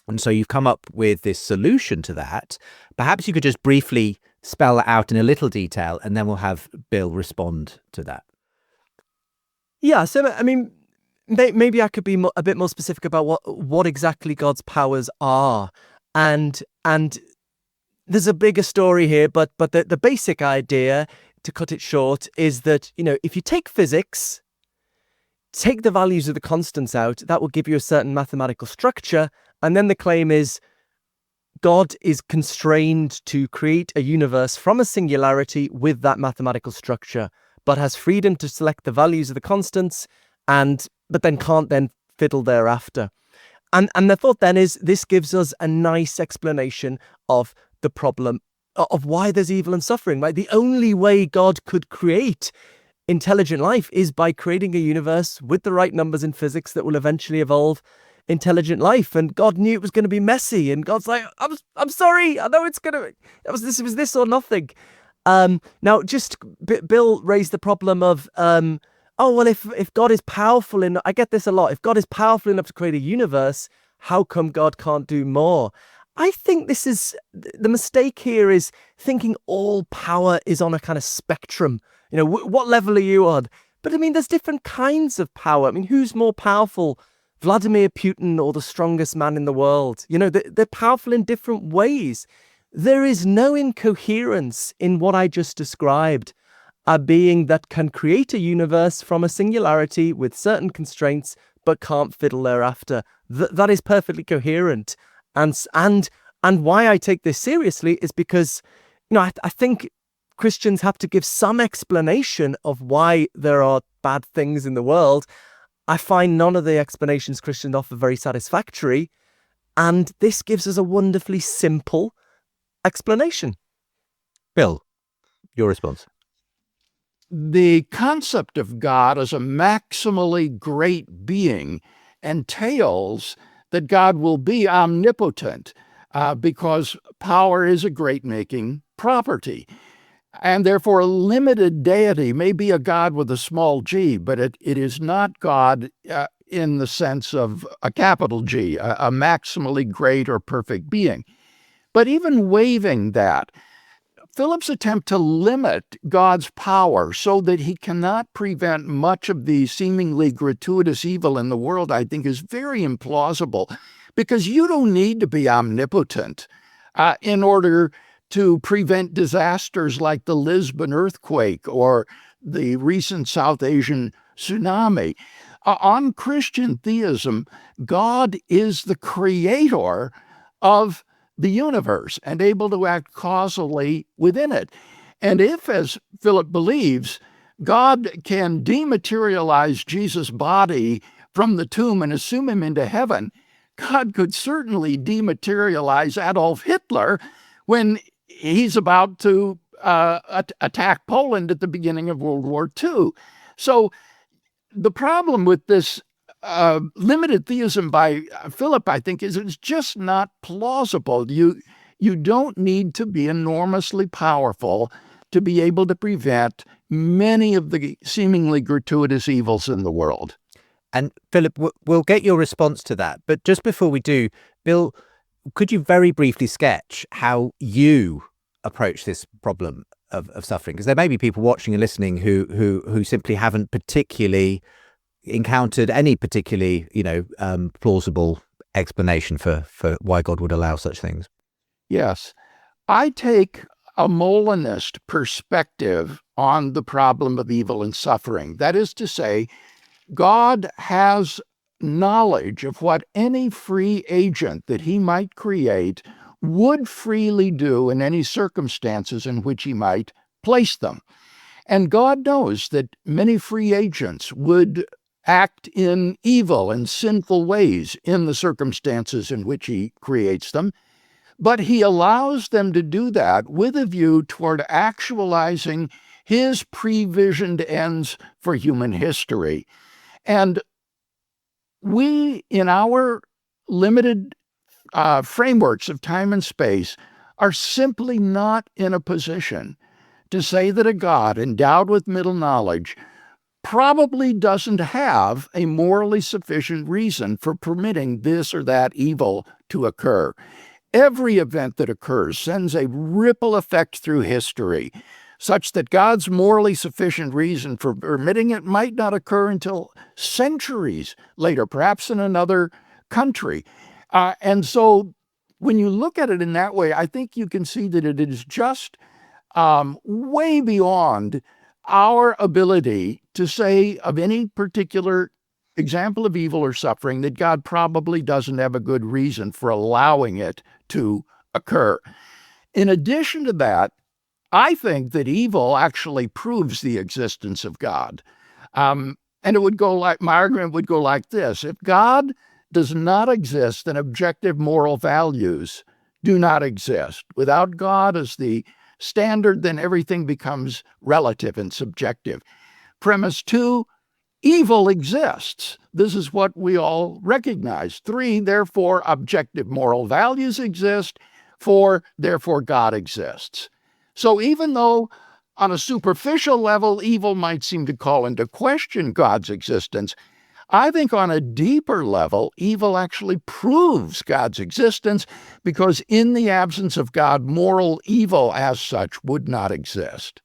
And so you've come up with this solution to that. Perhaps you could just briefly spell that out in a little detail, and then we'll have Bill respond to that.
Yeah, so I mean, maybe I could be a bit more specific about what exactly God's powers are, and there's a bigger story here, but the basic idea, to cut it short, is that if you take physics, take the values of the constants out, that will give you a certain mathematical structure. And then the claim is God is constrained to create a universe from a singularity with that mathematical structure, but has freedom to select the values of the constants, but then can't then fiddle thereafter. And the thought then is this gives us a nice explanation of the problem of why there's evil and suffering, right? The only way God could create intelligent life is by creating a universe with the right numbers in physics that will eventually evolve intelligent life. And God knew it was going to be messy, and God's like, I'm sorry, I know it was this or nothing. Now, just Bill raised the problem of if God is powerful enough, I get this a lot, if God is powerful enough to create a universe, how come God can't do more? I think this is the mistake here, is thinking all power is on a kind of spectrum. What level are you on? But I mean, there's different kinds of power. I mean, who's more powerful, Vladimir Putin or the strongest man in the world? They're powerful in different ways. There is no incoherence in what I just described. A being that can create a universe from a singularity with certain constraints, but can't fiddle thereafter. That is perfectly coherent. And why I take this seriously is because, I think Christians have to give some explanation of why there are bad things in the world. I find none of the explanations Christians offer very satisfactory, and this gives us a wonderfully simple explanation.
Bill, your response.
The concept of God as a maximally great being entails that God will be omnipotent, because power is a great-making property. And therefore, a limited deity may be a God with a small g, but it is not God in the sense of a capital G, a maximally great or perfect being. But even waiving that, Philip's attempt to limit God's power so that he cannot prevent much of the seemingly gratuitous evil in the world, I think, is very implausible, because you don't need to be omnipotent in order to prevent disasters like the Lisbon earthquake or the recent South Asian tsunami. On Christian theism, God is the creator of the universe and able to act causally within it. And if, as Philip believes, God can dematerialize Jesus' body from the tomb and assume him into heaven, God could certainly dematerialize Adolf Hitler when he's about to attack Poland at the beginning of World War II. So the problem with this limited theism by Philip, I think, is it's just not plausible. You don't need to be enormously powerful to be able to prevent many of the seemingly gratuitous evils in the world.
And Philip, we'll get your response to that. But just before we do, Bill, could you very briefly sketch how you approach this problem of suffering? Because there may be people watching and listening who simply haven't particularly encountered any particularly, plausible explanation for why God would allow such things.
Yes. I take a Molinist perspective on the problem of evil and suffering. That is to say, God has knowledge of what any free agent that he might create would freely do in any circumstances in which he might place them. And God knows that many free agents would act in evil and sinful ways in the circumstances in which he creates them, but he allows them to do that with a view toward actualizing his previsioned ends for human history. And we, in our limited frameworks of time and space, are simply not in a position to say that a God endowed with middle knowledge probably doesn't have a morally sufficient reason for permitting this or that evil to occur. Every event that occurs sends a ripple effect through history, such that God's morally sufficient reason for permitting it might not occur until centuries later, perhaps in another country. And so when you look at it in that way, I think you can see that it is just way beyond our ability to say of any particular example of evil or suffering that God probably doesn't have a good reason for allowing it to occur. In addition to that, I think that evil actually proves the existence of God. And it would go like, my argument would go like this: if God does not exist, then objective moral values do not exist. Without God as the standard, then everything becomes relative and subjective. Premise 2, evil exists. This is what we all recognize. 3, therefore, objective moral values exist. 4, therefore, God exists. So even though on a superficial level, evil might seem to call into question God's existence, I think on a deeper level, evil actually proves God's existence, because in the absence of God, moral evil as such would not exist.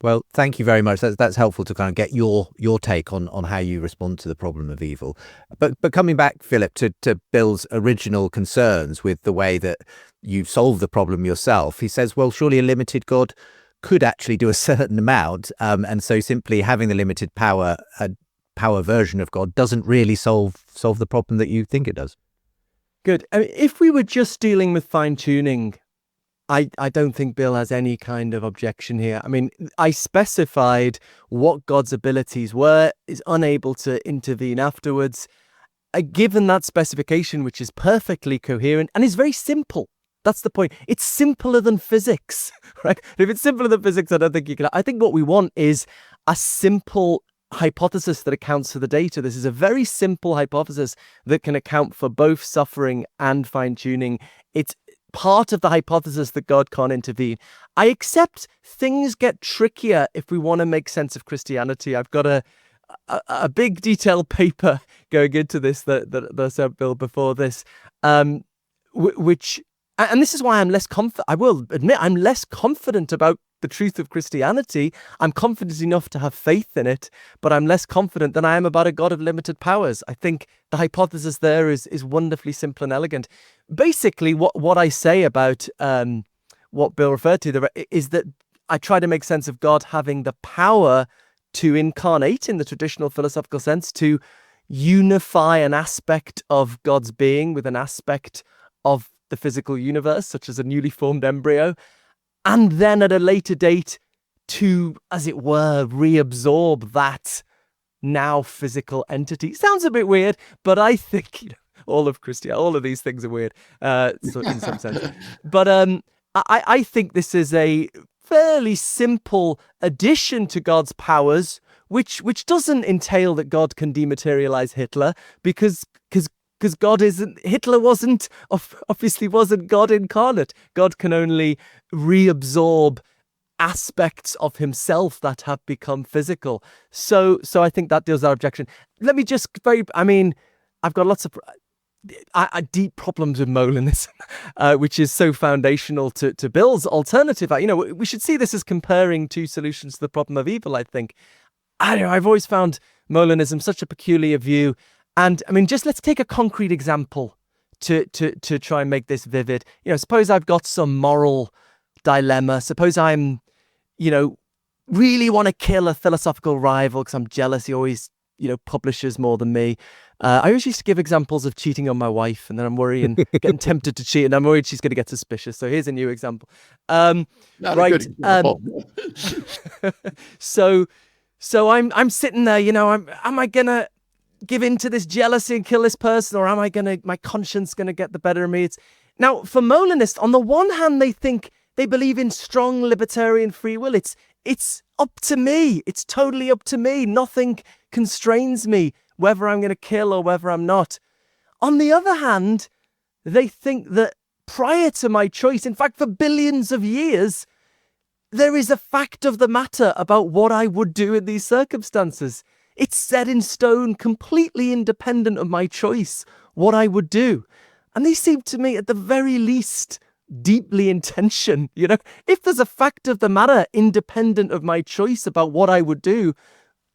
Well, thank you very much. That's helpful to kind of get your take on how you respond to the problem of evil. But coming back, Philip, to Bill's original concerns with the way that you've solved the problem yourself, he says, well, surely a limited God could actually do a certain amount. And so simply having the limited power version of God doesn't really solve the problem that you think it does.
Good. I mean, if we were just dealing with fine-tuning, I don't think Bill has any kind of objection here. I mean, I specified what God's abilities were, is unable to intervene afterwards. Given that specification, which is perfectly coherent and is very simple. That's the point. It's simpler than physics, right? If it's simpler than physics, I don't think you can. I think what we want is a simple hypothesis that accounts for the data. This is a very simple hypothesis that can account for both suffering and fine-tuning. It's part of the hypothesis that God can't intervene. I accept things get trickier if we want to make sense of Christianity. I've got a big detailed paper going into this that I sent Bill before this, which, and this is why I'm less confident. I will admit I'm less confident about the truth of Christianity. I'm confident enough to have faith in it, but I'm less confident than I am about a God of limited powers. I think the hypothesis there is wonderfully simple and elegant. Basically, what I say about what Bill referred to is that I try to make sense of God having the power to incarnate, in the traditional philosophical sense, to unify an aspect of God's being with an aspect of the physical universe, such as a newly formed embryo, and then at a later date to, as it were, reabsorb that now physical entity. Sounds a bit weird, but I think all of these things are weird, so in some sense. But I think this is a fairly simple addition to God's powers, which doesn't entail that God can dematerialize Hitler, because God obviously wasn't God incarnate. God can only reabsorb aspects of himself that have become physical. So I think that deals with our objection. Let me just I've got lots of deep problems with Molinism, which is so foundational to Bill's alternative. We should see this as comparing two solutions to the problem of evil, I think. I've always found Molinism such a peculiar view. And I mean, just let's take a concrete example to try and make this vivid. Suppose I've got some moral dilemma. Suppose I'm, really want to kill a philosophical rival because I'm jealous. He always, publishes more than me. I always used to give examples of cheating on my wife, and then I'm worrying, getting tempted to cheat, and I'm worried she's going to get suspicious. So here's a new example.
Not a good example.
So I'm sitting there, am I going to give in to this jealousy and kill this person, or am I my conscience going to get the better of me? Now, for Molinists, on the one hand, they believe in strong libertarian free will. It's up to me. It's totally up to me. Nothing constrains me, whether I'm going to kill or whether I'm not. On the other hand, they think that prior to my choice, in fact, for billions of years, there is a fact of the matter about what I would do in these circumstances. It's set in stone, completely independent of my choice, what I would do. And these seem to me, at the very least, deeply in tension. If there's a fact of the matter independent of my choice about what I would do,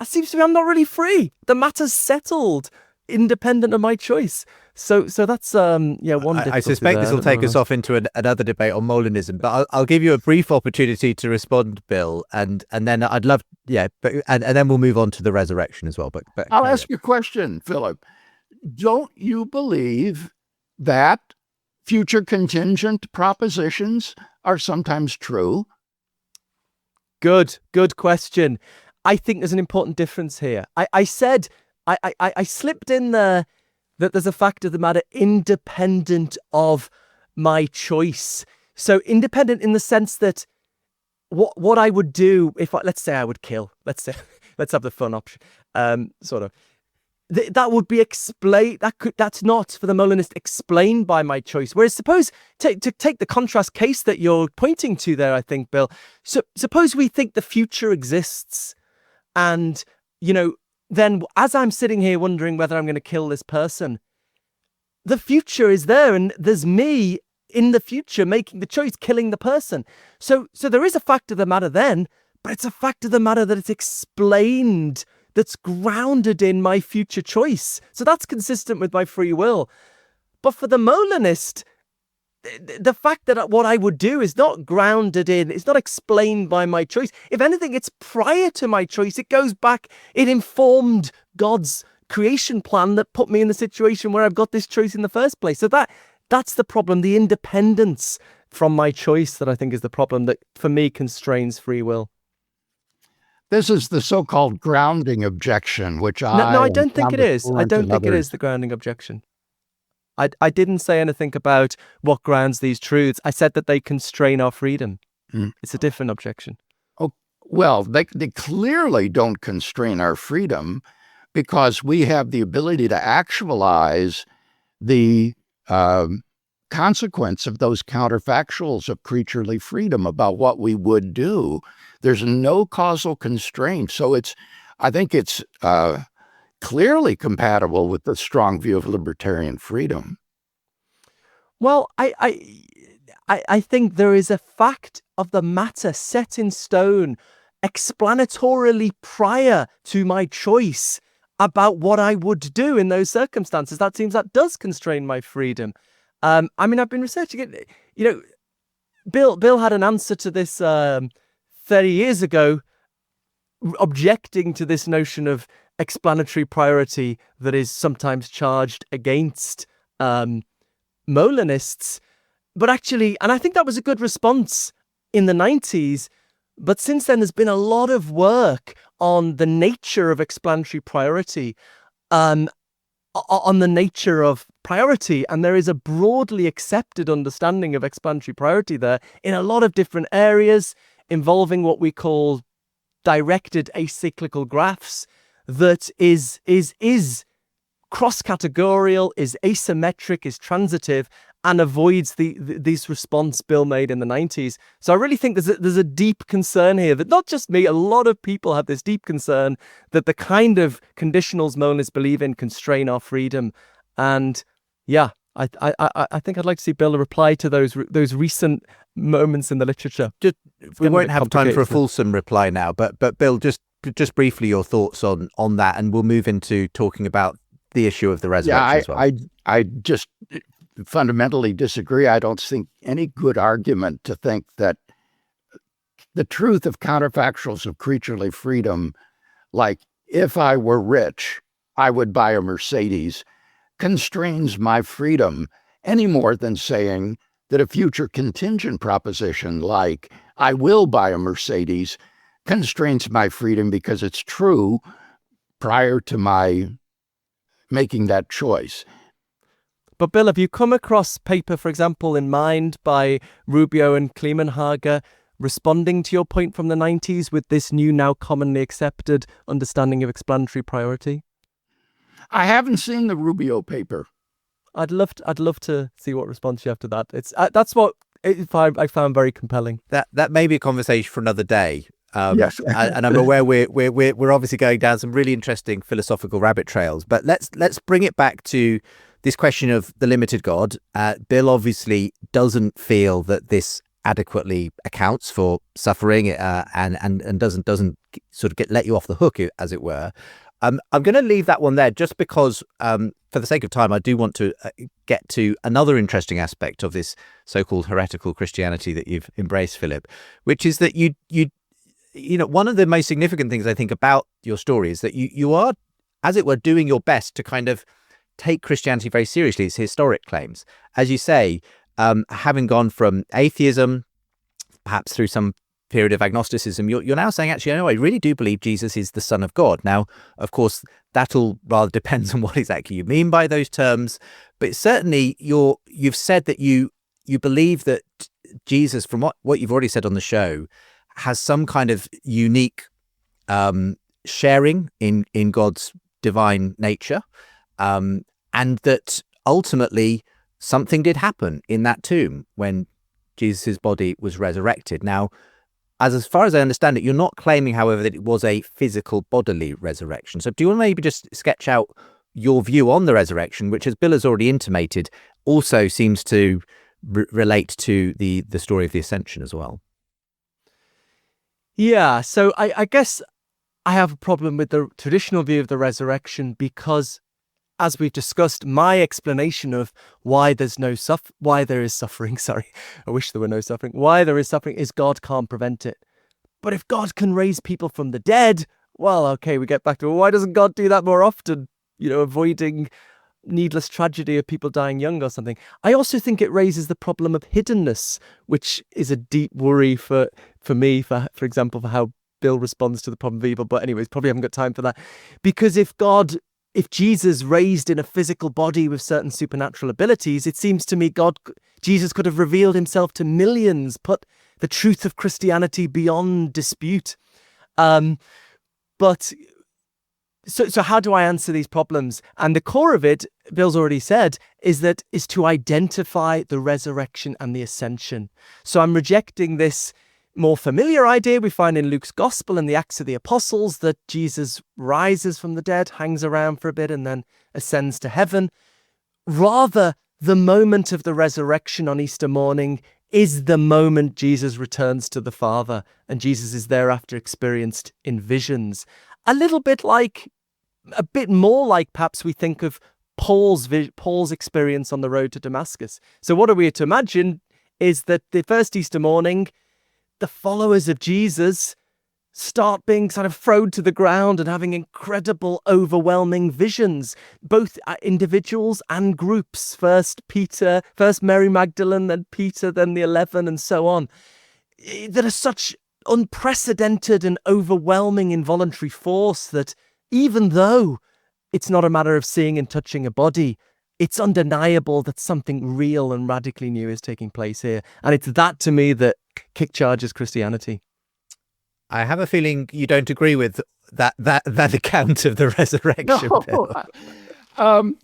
it seems to me I'm not really free. The matter's settled, independent of my choice. So that's one difficulty.
I suspect this will take us off into another debate on Molinism, but I'll give you a brief opportunity to respond, Bill, and then I'd love, and then we'll move on to the resurrection as well. But
I'll ask you a question, Philip. Don't you believe that future contingent propositions are sometimes true?
Good question. I think there's an important difference here. I said, I slipped in there that there's a fact of the matter independent of my choice. So independent in the sense that what I would do if, let's say I would kill, let's have the fun option, sort of. That would be explained. That's not, for the Molinist, explained by my choice. Whereas suppose, to take the contrast case that you're pointing to there, I think, Bill, suppose we think the future exists, and, then as I'm sitting here wondering whether I'm going to kill this person, the future is there, and there's me in the future making the choice, killing the person. So there is a fact of the matter then, but it's a fact of the matter that it's explained, that's grounded in my future choice. So that's consistent with my free will. But for the Molinist, the fact that what I would do is not grounded in, it's not explained by my choice. If anything, it's prior to my choice. It goes back, it informed God's creation plan that put me in the situation where I've got this choice in the first place. So that's the problem, the independence from my choice that I think is the problem that, for me, constrains free will.
This is the so-called grounding objection, which
I don't think it is. I don't think it is the grounding objection. I didn't say anything about what grounds these truths. I said that they constrain our freedom. It's a different objection.
Oh, well, they clearly don't constrain our freedom, because we have the ability to actualize the consequence of those counterfactuals of creaturely freedom about what we would do. There's no causal constraint. So I think it's clearly compatible with the strong view of libertarian freedom.
Well, I think there is a fact of the matter set in stone, explanatorily prior to my choice about what I would do in those circumstances. That does constrain my freedom. I've been researching it. Bill had an answer to this 30 years ago, objecting to this notion of explanatory priority that is sometimes charged against Molinists. But actually, and I think that was a good response in the 90s, but since then there's been a lot of work on the nature of explanatory priority, on the nature of priority, and there is a broadly accepted understanding of explanatory priority there in a lot of different areas involving what we call directed acyclical graphs, that is cross-categorial, is asymmetric, is transitive, and avoids these response Bill made in the 90s. So I really think there's a deep concern here that not just me, a lot of people have this deep concern that the kind of conditionals Molinists believe in constrain our freedom. And yeah, I think I'd like to see Bill reply to those recent moments in the literature.
We won't have time for a fulsome reply now, but Bill, just briefly your thoughts on that, and we'll move into talking about the issue of the resurrection as well.
I just fundamentally disagree. I don't think any good argument to think that the truth of counterfactuals of creaturely freedom, like if I were rich, I would buy a Mercedes, constrains my freedom any more than saying that a future contingent proposition like I will buy a Mercedes constrains my freedom because it's true prior to my making that choice.
But Bill, have you come across paper, for example, in Mind by Rubio and Klemenhager, responding to your point from the 90s with this new, now commonly accepted understanding of explanatory priority?
I haven't seen the Rubio paper.
I'd love to see what response you have to that. It's that's what I found very compelling.
That may be a conversation for another day.
Yes.
And I'm aware we're obviously going down some really interesting philosophical rabbit trails. But let's bring it back to this question of the limited God. Bill obviously doesn't feel that this adequately accounts for suffering and doesn't sort of let you off the hook, as it were. I'm going to leave that one there just because, for the sake of time, I do want to get to another interesting aspect of this so-called heretical Christianity that you've embraced, Philip, which is that you know, one of the most significant things I think about your story is that you are, as it were, doing your best to kind of take Christianity very seriously, its historic claims. As you say, having gone from atheism, perhaps through some period of agnosticism, you're now saying, actually, I really do believe Jesus is the Son of God. Now, of course, that'll rather depends on what exactly you mean by those terms, but certainly you've said that you believe that Jesus, from what you've already said on the show, has some kind of unique sharing in God's divine nature, and that ultimately something did happen in that tomb when Jesus's body was resurrected. Now, as far as I understand it, you're not claiming, however, that it was a physical bodily resurrection. So do you want to maybe just sketch out your view on the resurrection, which, as Bill has already intimated, also seems to relate to the story of the ascension as well?
Yeah, so I guess I have a problem with the traditional view of the resurrection because, as we've discussed, my explanation of why there is suffering, I wish there were no suffering, why there is suffering is God can't prevent it. But if God can raise people from the dead, well, okay, we get back to, why doesn't God do that more often? Avoiding needless tragedy of people dying young or something. I also think it raises the problem of hiddenness, which is a deep worry for me, for example, for how Bill responds to the problem of evil. But anyways, probably haven't got time for that. Because if Jesus raised in a physical body with certain supernatural abilities, it seems to me Jesus could have revealed himself to millions, put the truth of Christianity beyond dispute. So how do I answer these problems? And the core of it, Bill's already said, is to identify the resurrection and the ascension. So I'm rejecting this more familiar idea we find in Luke's Gospel and the Acts of the Apostles, that Jesus rises from the dead, hangs around for a bit, and then ascends to heaven. Rather, the moment of the resurrection on Easter morning is the moment Jesus returns to the Father, and Jesus is thereafter experienced in visions. A bit more like perhaps we think of Paul's experience on the road to Damascus. So what are we to imagine is that the first Easter morning, the followers of Jesus start being sort of thrown to the ground and having incredible, overwhelming visions, both individuals and groups. First Mary Magdalene, then Peter, then the 11, and so on. That are such unprecedented and overwhelming involuntary force that even though it's not a matter of seeing and touching a body, it's undeniable that something real and radically new is taking place here. And it's that, to me, that kick-charges Christianity.
I have a feeling you don't agree with that account of the resurrection.
No.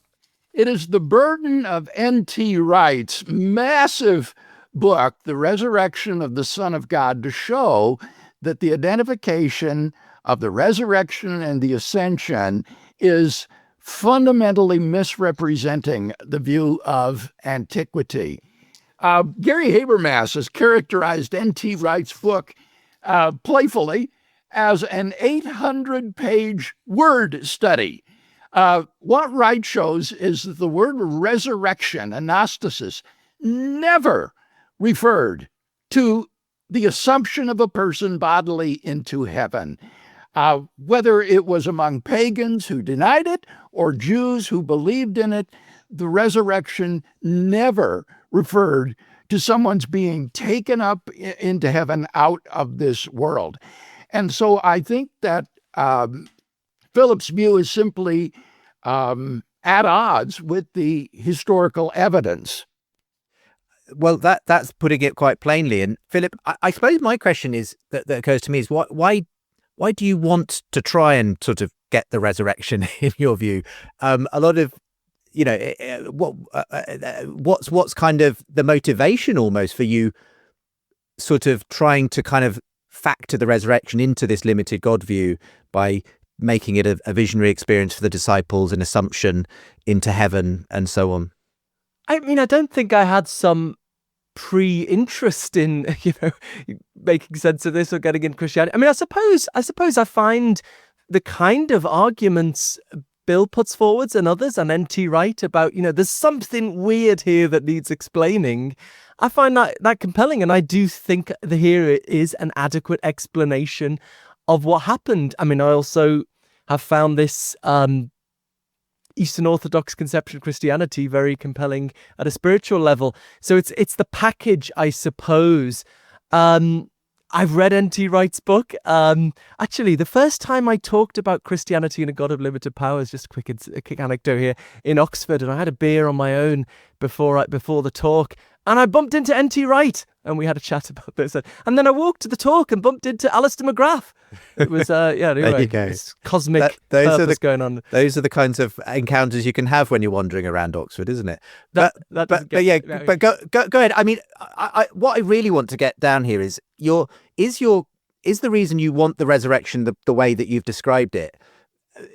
It is the burden of N.T. Wright's massive book, The Resurrection of the Son of God, to show that the identification of the resurrection and the ascension is fundamentally misrepresenting the view of antiquity. Gary Habermas has characterized N.T. Wright's book playfully as an 800-page word study. What Wright shows is that the word resurrection, anastasis, never referred to the assumption of a person bodily into heaven. Whether it was among pagans who denied it or Jews who believed in it, the resurrection never referred to someone's being taken up into heaven out of this world. And so I think that Philip's view is simply at odds with the historical evidence.
Well, that's putting it quite plainly. And Philip, I suppose my question is that occurs to me is why do you want to try and sort of get the resurrection in your view? A lot of, what's kind of the motivation almost for you sort of trying to kind of factor the resurrection into this limited God view by making it a visionary experience for the disciples, an assumption into heaven and so on?
I mean, I don't think I had some pre-interest in, making sense of this or getting into Christianity. I mean, I suppose I find the kind of arguments Bill puts forwards and others and N.T. Wright about, there's something weird here that needs explaining. I find that compelling, and I do think that here is an adequate explanation of what happened. I mean, I also have found this Eastern Orthodox conception of Christianity very compelling at a spiritual level. So it's the package, I suppose. I've read N.T. Wright's book. Actually, the first time I talked about Christianity and a God of limited powers, just a quick anecdote here, in Oxford, and I had a beer on my own before the talk, and I bumped into N.T. Wright, and we had a chat about this. And then I walked to the talk and bumped into Alistair McGrath. It was, anyway,
there you go.
This cosmic purpose going on.
Those are the kinds of encounters you can have when you're wandering around Oxford, isn't it? But go ahead. I mean, what I really want to get down here is is the reason you want the resurrection the way that you've described it?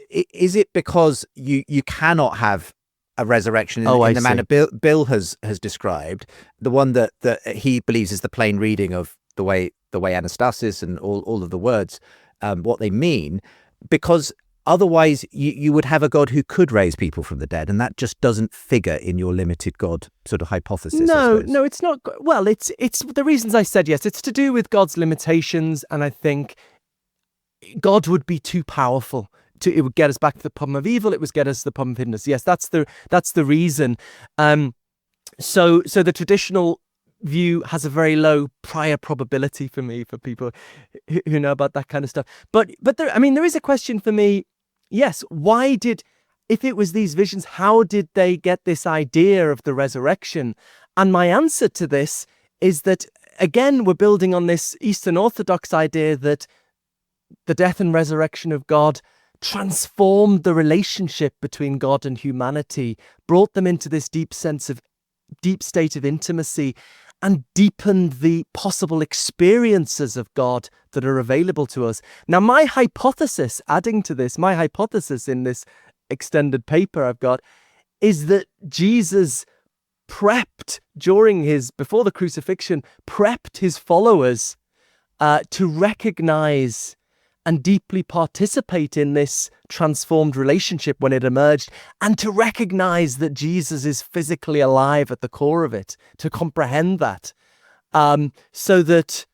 Is it because you cannot have a resurrection in the manner Bill has described, the one that he believes is the plain reading of the way anastasis and all of the words, what they mean, because otherwise you would have a God who could raise people from the dead, and that just doesn't figure in your limited God sort of hypothesis.
No, it's not. Well, it's the reasons I said yes. It's to do with God's limitations, and I think God would be too powerful. It would get us back to the problem of evil. It would get us to the problem of hiddenness. Yes, that's the reason. So the traditional view has a very low prior probability for me, for people who know about that kind of stuff. But there is a question for me. Yes, if it was these visions, how did they get this idea of the resurrection? And my answer to this is that, again, we're building on this Eastern Orthodox idea that the death and resurrection of God transformed the relationship between God and humanity, brought them into this deep state of intimacy, and deepened the possible experiences of God that are available to us. Now, my hypothesis in this extended paper I've got is that Jesus prepped before the crucifixion, prepped his followers to recognize and deeply participate in this transformed relationship when it emerged, and to recognize that Jesus is physically alive at the core of it, to comprehend that, so that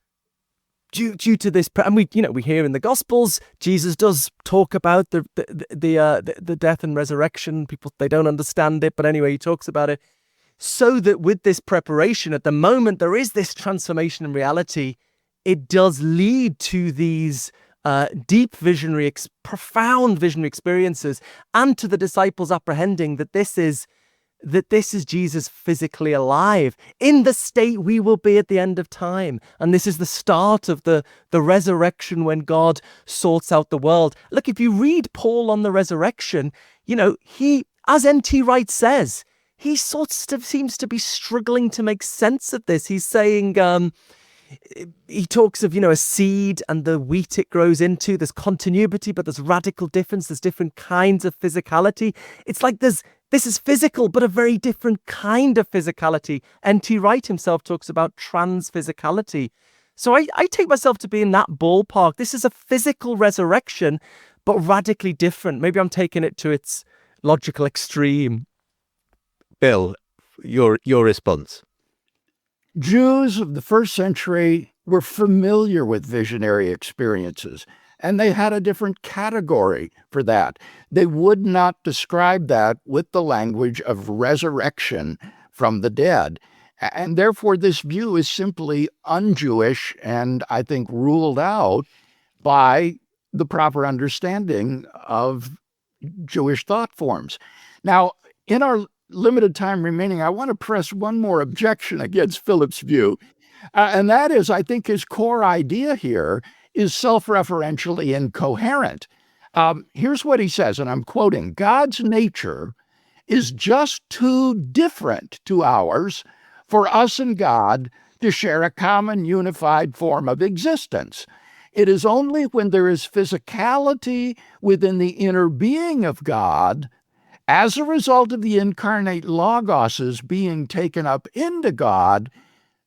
due to this, and we hear in the Gospels, Jesus does talk about the death and resurrection. People, they don't understand it, but anyway, he talks about it, so that with this preparation, at the moment there is this transformation in reality, it does lead to these deep profound visionary experiences, and to the disciples apprehending that this is Jesus physically alive in the state we will be at the end of time. And this is the start of the resurrection, when God sorts out the world. Look, if you read Paul on the resurrection, he, as N.T. Wright says, he sort of seems to be struggling to make sense of this. He's saying, he talks of, a seed and the wheat it grows into. There's continuity, but there's radical difference. There's different kinds of physicality. It's like this is physical, but a very different kind of physicality. N.T. Wright himself talks about trans-physicality. So I take myself to be in that ballpark. This is a physical resurrection, but radically different. Maybe I'm taking it to its logical extreme.
Bill, your response.
Jews of the first century were familiar with visionary experiences, and they had a different category for that. They would not describe that with the language of resurrection from the dead. And therefore, this view is simply un-Jewish and I think ruled out by the proper understanding of Jewish thought forms. Now, in our limited time remaining, I want to press one more objection against Philip's view. And that is, I think his core idea here is self-referentially incoherent. Here's what he says, and I'm quoting, "God's nature is just too different to ours for us and God to share a common unified form of existence. It is only when there is physicality within the inner being of God, as a result of the incarnate Logos being taken up into God,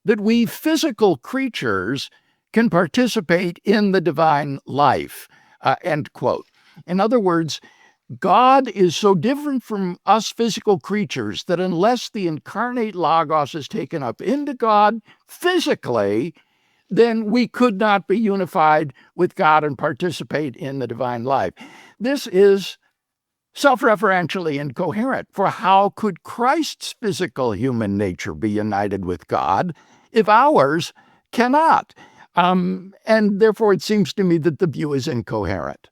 that we physical creatures can participate in the divine life," end quote. In other words, God is so different from us physical creatures that unless the incarnate Logos is taken up into God physically, then we could not be unified with God and participate in the divine life. This is self-referentially incoherent, for how could Christ's physical human nature be united with God if ours cannot? And therefore, it seems to me that the view is incoherent.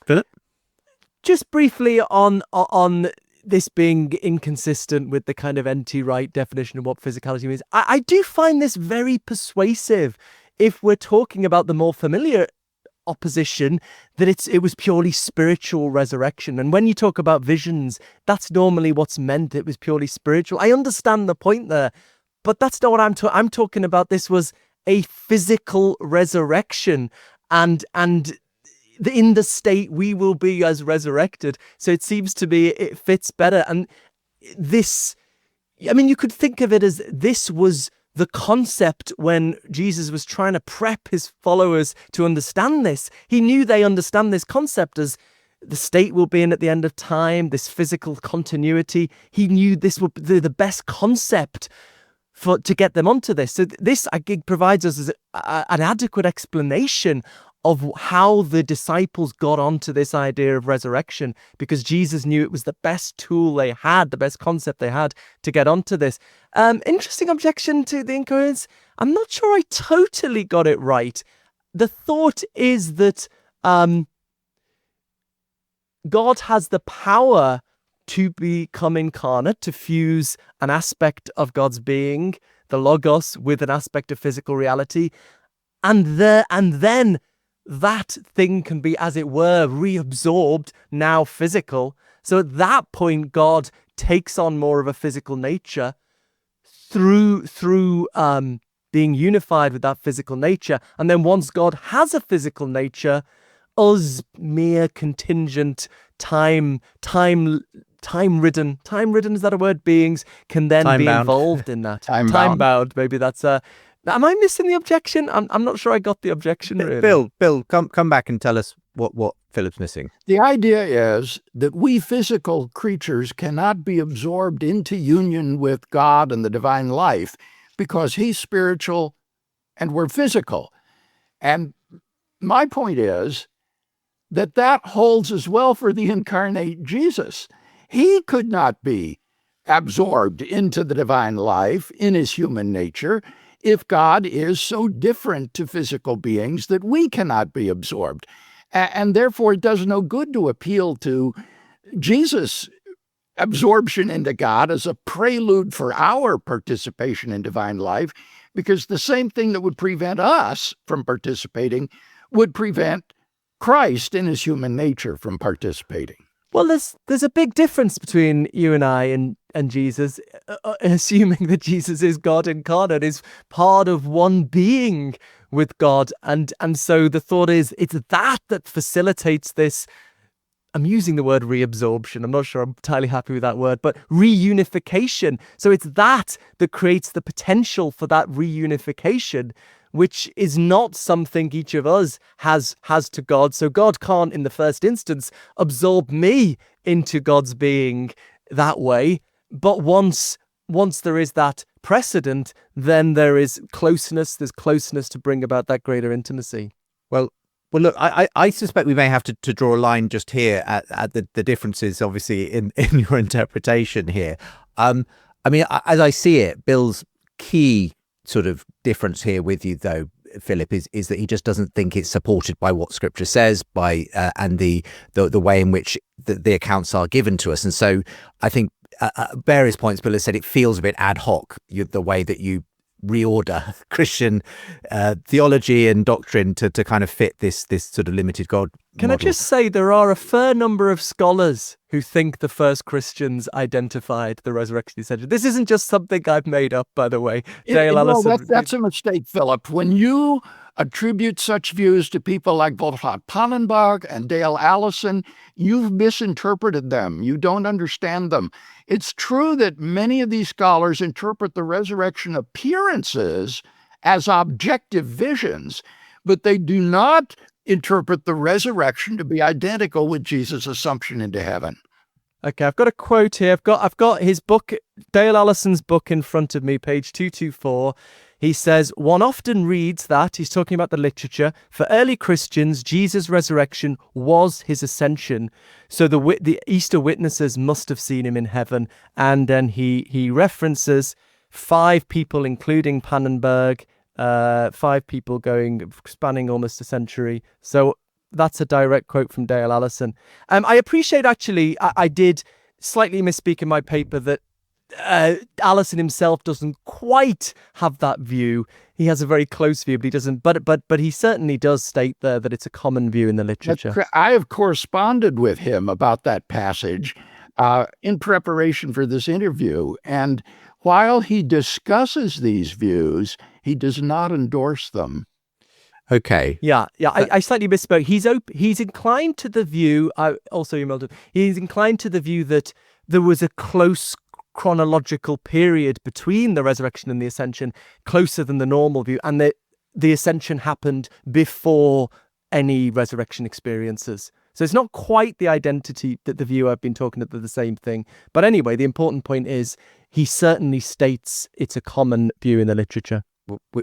Philip? Just briefly on this being inconsistent with the kind of N.T. Wright definition of what physicality means, I do find this very persuasive if we're talking about the more familiar opposition that it was purely spiritual resurrection. And when you talk about visions, that's normally what's meant. It was purely spiritual. I understand the point there, but that's not what I'm talking about. This was a physical resurrection, and in the state we will be as resurrected. So it seems to me it fits better. And this, I mean, you could think of it as this was the concept when Jesus was trying to prep his followers to understand this. He knew they understand this concept as the state will be in at the end of time, this physical continuity. He knew this would be the best concept to get them onto this. So this, I think, provides us an adequate explanation of how the disciples got onto this idea of resurrection, because Jesus knew it was the best tool they had, the best concept they had to get onto this. Interesting objection to the incoherence. I'm not sure I totally got it right. The thought is that God has the power to become incarnate, to fuse an aspect of God's being, the Logos, with an aspect of physical reality, and then that thing can be, as it were, reabsorbed, now physical. So at that point, God takes on more of a physical nature through being unified with that physical nature. And then once God has a physical nature, us mere contingent, time-ridden, is that a word? Beings can then be involved in that. Time-bound, maybe that's a... Am I missing the objection? I'm not sure I got the objection, really.
Bill, come back and tell us what Philip's missing.
The idea is that we physical creatures cannot be absorbed into union with God and the divine life because he's spiritual and we're physical. And my point is that holds as well for the incarnate Jesus. He could not be absorbed into the divine life in his human nature if God is so different to physical beings that we cannot be absorbed. And therefore, it does no good to appeal to Jesus' absorption into God as a prelude for our participation in divine life, because the same thing that would prevent us from participating would prevent Christ in his human nature from participating.
Well, there's a big difference between you and I and Jesus, assuming that Jesus is God incarnate, is part of one being with God. And so the thought is it's that facilitates this. I'm using the word reabsorption. I'm not sure I'm entirely happy with that word, but reunification. So it's that creates the potential for that reunification, which is not something each of us has to God. So God can't, in the first instance, absorb me into God's being that way. But once there is that precedent, then there is closeness. There's closeness to bring about that greater intimacy.
Well, look, I suspect we may have to draw a line just here at the differences, obviously, in your interpretation here. I mean, as I see it, Bill's key sort of difference here with you, though, Philip, is that he just doesn't think it's supported by what Scripture says, and the way in which the accounts are given to us. And so I think various points Bill has said it feels a bit ad hoc, the way that you reorder Christian theology and doctrine to kind of fit this sort of limited God
Can
model.
I just say there are a fair number of scholars who think the first Christians identified the resurrection ascension. This isn't just something I've made up, by the way. Dale Allison.
That's a mistake, Philip. When you attribute such views to people like Wolfhard Pannenberg and Dale Allison, you've misinterpreted them. You don't understand them. It's true that many of these scholars interpret the resurrection appearances as objective visions, but they do not interpret the resurrection to be identical with Jesus' assumption into heaven.
Okay, I've got a quote here. I've got his book, Dale Allison's book, in front of me, page 224. He says, one often reads that, he's talking about the literature, for early Christians, Jesus' resurrection was his ascension. So the Easter witnesses must have seen him in heaven. And then he references 5 people, including Pannenberg, 5 people spanning almost a century. So that's a direct quote from Dale Allison. I appreciate, actually, I did slightly misspeak in my paper that Allison himself doesn't quite have that view. He has a very close view, but he doesn't. But he certainly does state there that it's a common view in the literature.
I have corresponded with him about that passage in preparation for this interview, and while he discusses these views, he does not endorse them.
Okay.
Yeah. I slightly misspoke. He's inclined to the view. He's inclined to the view that there was a close chronological period between the resurrection and the ascension, closer than the normal view, and that the ascension happened before any resurrection experiences. So it's not quite the identity that the view I've been talking about, the same thing. But anyway, the important point is he certainly states it's a common view in the literature.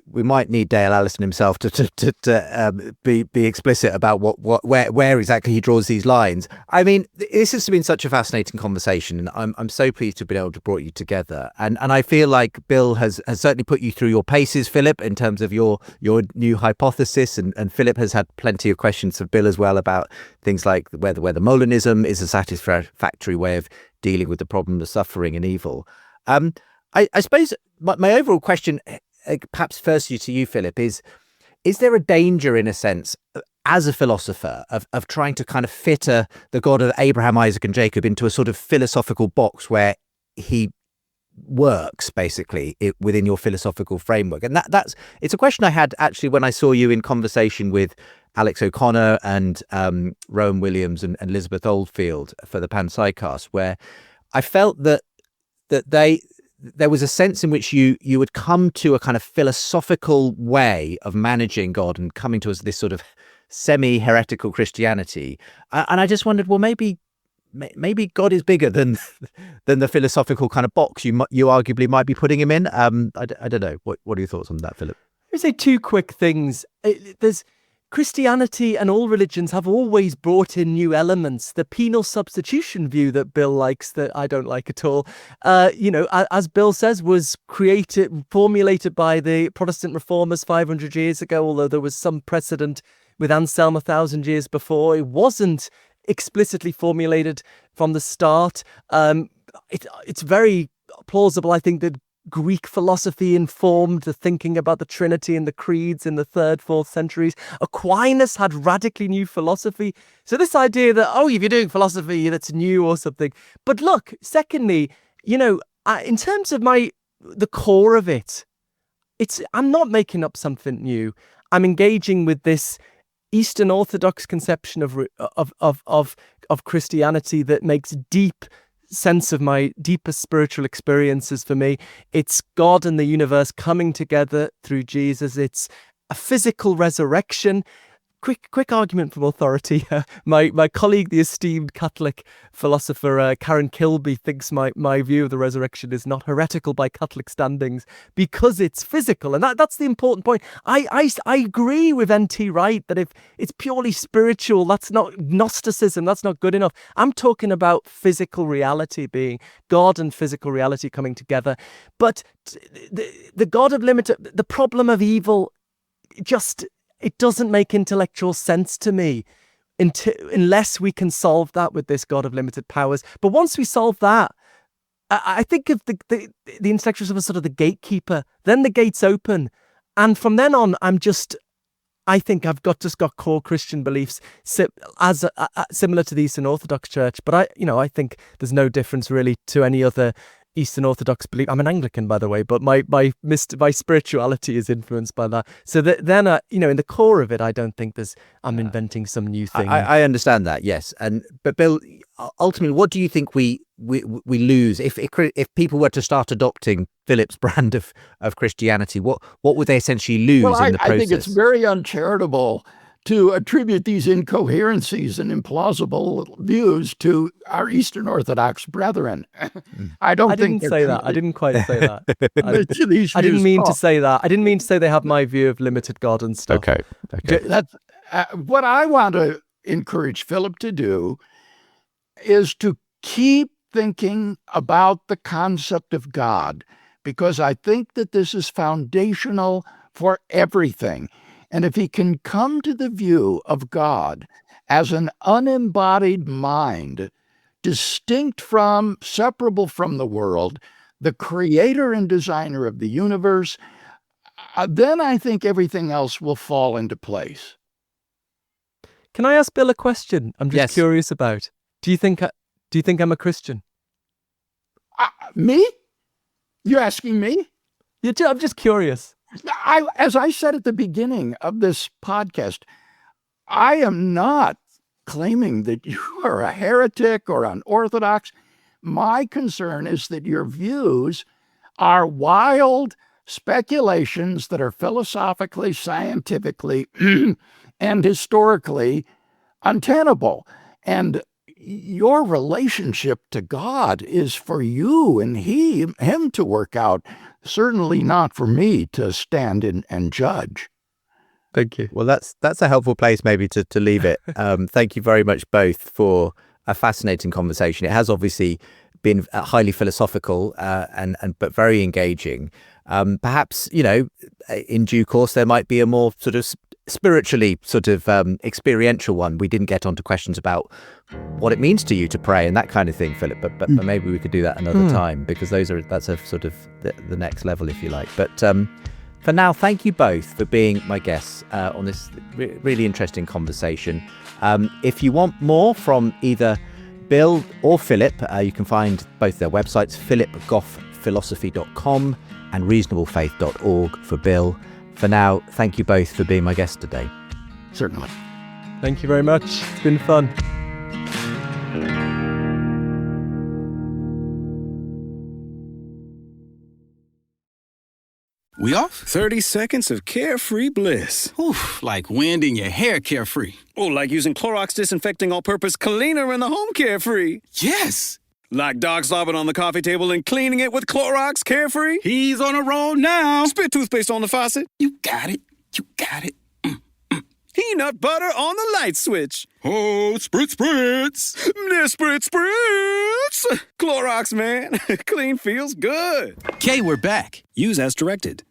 We might need Dale Allison himself to be explicit about where exactly he draws these lines. I mean, this has been such a fascinating conversation, and I'm so pleased to be able to brought you together. And I feel like Bill has certainly put you through your paces, Philip, in terms of your new hypothesis, and Philip has had plenty of questions for Bill as well about things like whether Molinism is a satisfactory way of dealing with the problem of suffering and evil. I suppose my overall question, perhaps firstly to you, Philip, is there a danger, in a sense, as a philosopher, of trying to kind of fit the God of Abraham, Isaac and Jacob into a sort of philosophical box where he works, basically, within your philosophical framework? And it's a question I had, actually, when I saw you in conversation with Alex O'Connor and Rowan Williams and Elizabeth Oldfield for the Panpsychast, where I felt that there was a sense in which you would come to a kind of philosophical way of managing God and coming to this sort of semi-heretical Christianity. And I just wondered, well, maybe God is bigger than the philosophical kind of box you arguably might be putting him in. I don't know. What are your thoughts on that, Philip?
Let me say 2 quick things. There's Christianity and all religions have always brought in new elements. The penal substitution view that Bill likes, that I don't like at all, as Bill says, was formulated by the Protestant reformers 500 years ago, although there was some precedent with Anselm 1,000 years before. It wasn't explicitly formulated from the start. It's very plausible, I think, that Greek philosophy informed the thinking about the Trinity and the creeds in the 3rd, 4th centuries. Aquinas had radically new philosophy. So this idea that, if you're doing philosophy that's new or something. But look, secondly, in terms of the core of it, I'm not making up something new. I'm engaging with this Eastern Orthodox conception of Christianity that makes deep sense of my deepest spiritual experiences for me. It's God and the universe coming together through Jesus. It's a physical resurrection. quick argument from authority. My colleague, the esteemed Catholic philosopher Karen Kilby, thinks my view of the resurrection is not heretical by Catholic standings because it's physical, and that's the important point. I agree with N.T. Wright that if it's purely spiritual, that's not Gnosticism. That's not good enough. I'm talking about physical reality, being God and physical reality coming together. But the God of limited, the problem of evil, it doesn't make intellectual sense to me unless we can solve that with this God of limited powers. But once we solve that, I think of the intellectuals as sort of the gatekeeper. Then the gates open, and from then on, I think I've just got core Christian beliefs similar to the Eastern Orthodox Church. But I think there's no difference really to any other Eastern Orthodox belief. I'm an Anglican, by the way, but my spirituality is influenced by that. So then, in the core of it, I don't think I'm inventing some new thing.
I understand that, yes. But Bill, ultimately, what do you think we lose if people were to start adopting Philip's brand of Christianity? What would they essentially lose in the process?
I think it's very uncharitable to attribute these incoherencies and implausible views to our Eastern Orthodox brethren. I didn't
say that. I didn't quite say that.
I
didn't mean to say that. I didn't mean to say they have my view of limited God and stuff.
Okay.
That's what I want to encourage Philip to do is to keep thinking about the concept of God, because I think that this is foundational for everything. And if he can come to the view of God as an unembodied mind, distinct from, separable from the world, the creator and designer of the universe, then I think everything else will fall into place.
Can I ask Bill a question? I'm just curious about. Do you think I'm a Christian?
Me? You're asking me?
I'm just curious.
As I said at the beginning of this podcast, I am not claiming that you are a heretic or unorthodox. My concern is that your views are wild speculations that are philosophically, scientifically, and historically untenable. And your relationship to God is for you and him to work out, certainly not for me to stand in and judge.
Thank you. Well, that's a helpful place maybe to leave it. Thank you very much both for a fascinating conversation. It has obviously been highly philosophical but very engaging. Perhaps, in due course, there might be a more sort of spiritually sort of experiential one. We didn't get onto questions about what it means to you to pray and that kind of thing, Philip, but maybe we could do that another time, because that's a sort of the next level, if you like. But for now, thank you both for being my guests on this really interesting conversation. If you want more from either Bill or Philip, you can find both their websites, philipgoffphilosophy.com and reasonablefaith.org for Bill. For now, thank you both for being my guest today.
Certainly.
Thank you very much. It's been fun.
We off? 30 seconds of carefree bliss.
Oof, like wind in your hair carefree.
Oh, like using Clorox disinfecting all-purpose cleaner in the home carefree.
Yes.
Like dog slobbing on the coffee table and cleaning it with Clorox carefree.
He's on a roll now.
Spit toothpaste on the faucet.
You got it. You got it.
Peanut butter on the light switch.
Oh, spritz.
Spritz. Clorox, man. Clean feels good.
Okay, we're back.
Use as directed.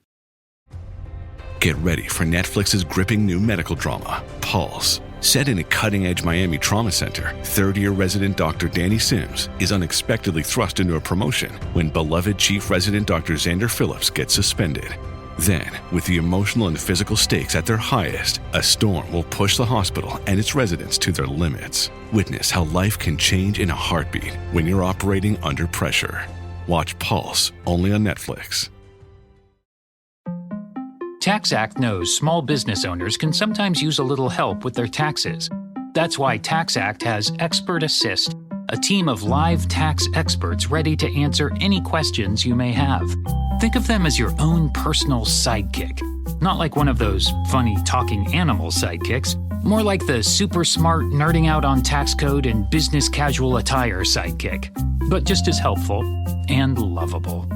Get ready for Netflix's gripping new medical drama, Pulse. Set in a cutting-edge Miami trauma center, third-year resident Dr. Danny Sims is unexpectedly thrust into a promotion when beloved chief resident Dr. Xander Phillips gets suspended. Then, with the emotional and physical stakes at their highest, a storm will push the hospital and its residents to their limits. Witness how life can change in a heartbeat when you're operating under pressure. Watch Pulse, only on Netflix.
TaxAct knows small business owners can sometimes use a little help with their taxes. That's why TaxAct has Expert Assist, a team of live tax experts ready to answer any questions you may have. Think of them as your own personal sidekick. Not like one of those funny talking animal sidekicks, more like the super smart nerding out on tax code and business casual attire sidekick, but just as helpful and lovable.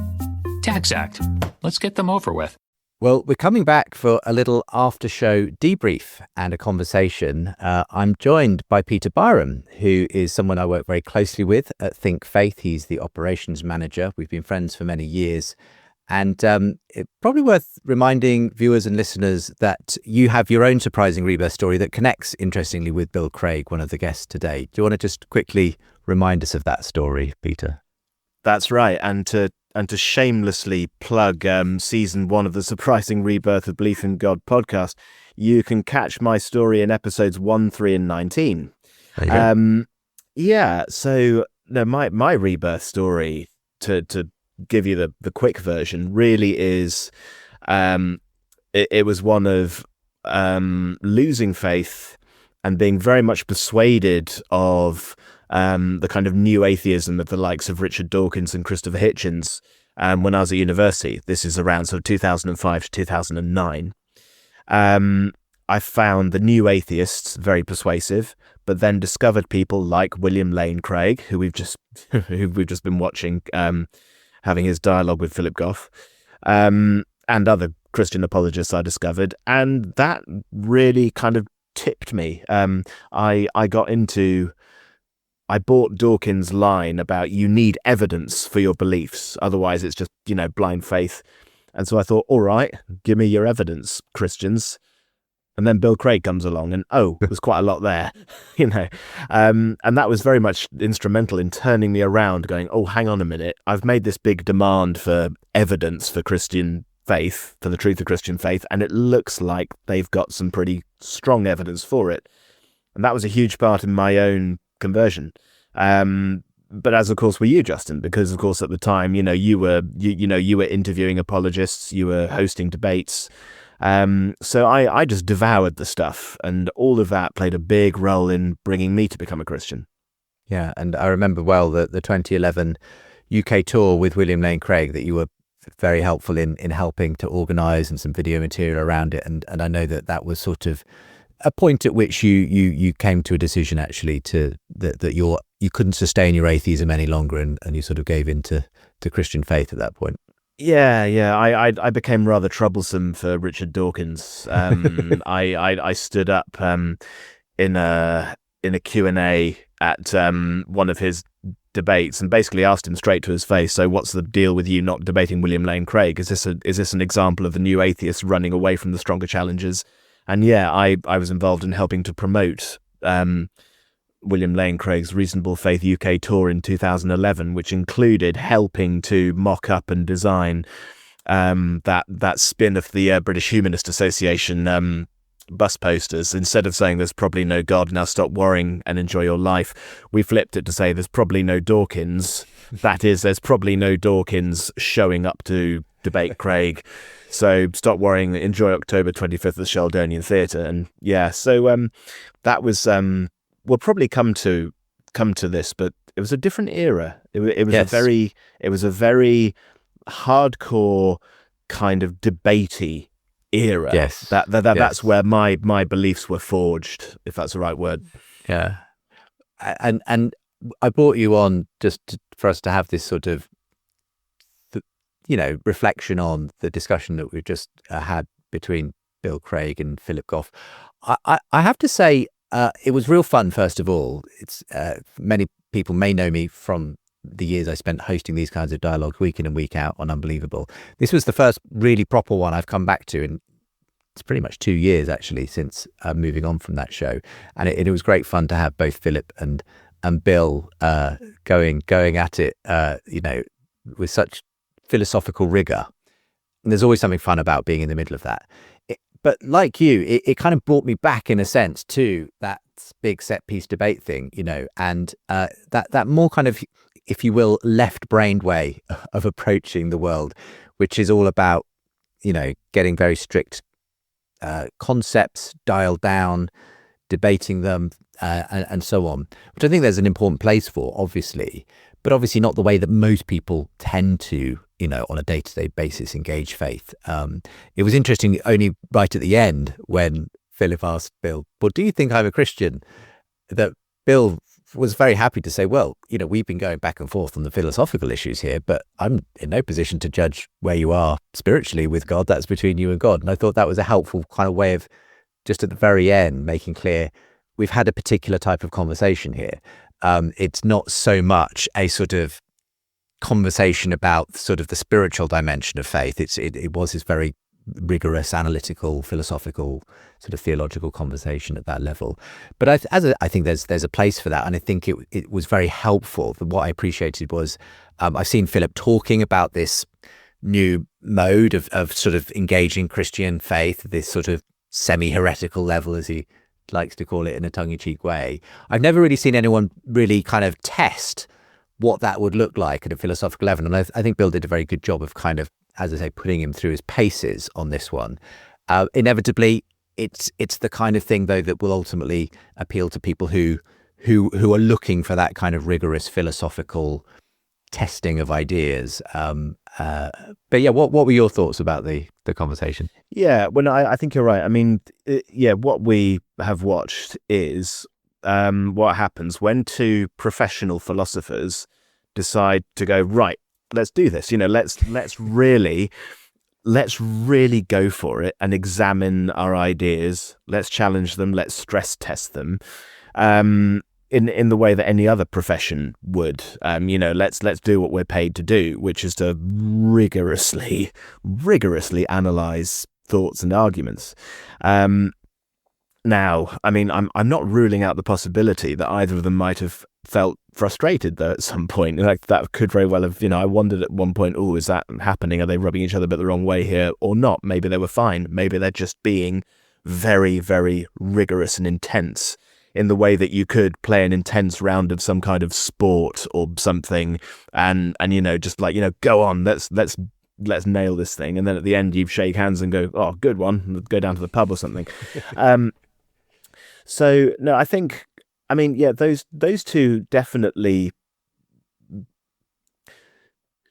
Tax Act. Let's get them over with.
Well, we're coming back for a little after-show debrief and a conversation. I'm joined by Peter Byrom, who is someone I work very closely with at Think Faith. He's the operations manager. We've been friends for many years. And it's probably worth reminding viewers and listeners that you have your own surprising rebirth story that connects, interestingly, with Bill Craig, one of the guests today. Do you want to just quickly remind us of that story, Peter?
That's right. And to shamelessly plug season 1 of the Surprising Rebirth of Belief in God podcast, you can catch my story in episodes 1, 3, and 19. Yeah. So no, my rebirth story, to give you the quick version, really is it was one of losing faith and being very much persuaded of the kind of new atheism of the likes of Richard Dawkins and Christopher Hitchens when I was at university. This is around sort of 2005 to 2009. I found the new atheists very persuasive, but then discovered people like William Lane Craig, who we've just been watching, having his dialogue with Philip Goff, and other Christian apologists I discovered, and that really kind of tipped me. I bought Dawkins' line about you need evidence for your beliefs, otherwise it's just, blind faith. And so I thought, all right, give me your evidence, Christians. And then Bill Craig comes along and, there's quite a lot there, and that was very much instrumental in turning me around, going, oh, hang on a minute. I've made this big demand for evidence for Christian faith, for the truth of Christian faith, and it looks like they've got some pretty strong evidence for it. And that was a huge part in my own conversion. But as of course were you, Justin, because of course at the time, you were interviewing apologists, you were hosting debates. So I just devoured the stuff, and all of that played a big role in bringing me to become a Christian.
Yeah, and I remember well the 2011 UK tour with William Lane Craig that you were very helpful in helping to organise, and some video material around it. And I know that was sort of a point at which you came to a decision actually that you couldn't sustain your atheism any longer, and you sort of gave into Christian faith at that point.
Yeah. I became rather troublesome for Richard Dawkins. I stood up in a Q&A at one of his debates and basically asked him straight to his face, so what's the deal with you not debating William Lane Craig? Is this an example of the new atheists running away from the stronger challengers? And yeah, I was involved in helping to promote William Lane Craig's Reasonable Faith UK tour in 2011, which included helping to mock up and design that spin of the British Humanist Association bus posters. Instead of saying there's probably no God, now stop worrying and enjoy your life, we flipped it to say there's probably no Dawkins. That is, there's probably no Dawkins showing up to debate Craig. So stop worrying, enjoy October 25th at the Sheldonian Theatre. And yeah, so that was... we'll probably come to this, but it was a different era. It was a very hardcore kind of debatey era.
Yes,
that's where my beliefs were forged, if that's the right word.
Yeah, and I brought you on just for us to have this sort of reflection on the discussion that we've just had between Bill Craig and Philip Goff. I have to say. It was real fun, first of all. It's many people may know me from the years I spent hosting these kinds of dialogues week in and week out on Unbelievable. This was the first really proper one I've come back to, and it's pretty much 2 years actually since moving on from that show. And it was great fun to have both Philip and Bill going at it, with such philosophical rigor. And there's always something fun about being in the middle of that. But like you, it kind of brought me back in a sense to that big set piece debate thing, and that more kind of, if you will, left-brained way of approaching the world, which is all about, getting very strict concepts dialed down, debating them, and so on, which I think there's an important place for, obviously, but obviously not the way that most people tend to on a day-to-day basis engage faith. It was interesting only right at the end when Philip asked Bill, well, do you think I'm a Christian? That Bill was very happy to say, well, we've been going back and forth on the philosophical issues here, but I'm in no position to judge where you are spiritually with God. That's between you and God. And I thought that was a helpful kind of way of just at the very end making clear we've had a particular type of conversation here. It's not so much a sort of conversation about sort of the spiritual dimension of faith. It was this very rigorous, analytical, philosophical, sort of theological conversation at that level. But I think there's a place for that, and I think it was very helpful. What I appreciated was I've seen Philip talking about this new mode of sort of engaging Christian faith, this sort of semi-heretical level, as he likes to call it in a tongue-in-cheek way. I've never really seen anyone really kind of test what that would look like at a philosophical level, and I think Bill did a very good job of kind of, as I say, putting him through his paces on this one. Inevitably, it's the kind of thing, though, that will ultimately appeal to people who are looking for that kind of rigorous philosophical testing of ideas. But yeah, what were your thoughts about the conversation?
Yeah, well, I think you're right. I mean, what we have watched is what happens when two professional philosophers decide to go, right, let's do this. Let's really go for it and examine our ideas. Let's challenge them. Let's stress test them. In the way that any other profession would. Let's do what we're paid to do, which is to rigorously analyze thoughts and arguments. Now, I mean, I'm not ruling out the possibility that either of them might have felt frustrated though at some point. Like that could very well have, I wondered at one point, oh, is that happening? Are they rubbing each other a bit the wrong way here or not? Maybe they were fine. Maybe they're just being very, very rigorous and intense in the way that you could play an intense round of some kind of sport or something and just like, go on, let's nail this thing. And then at the end you shake hands and go, oh, good one, let's go down to the pub or something. So no, I think, those two definitely.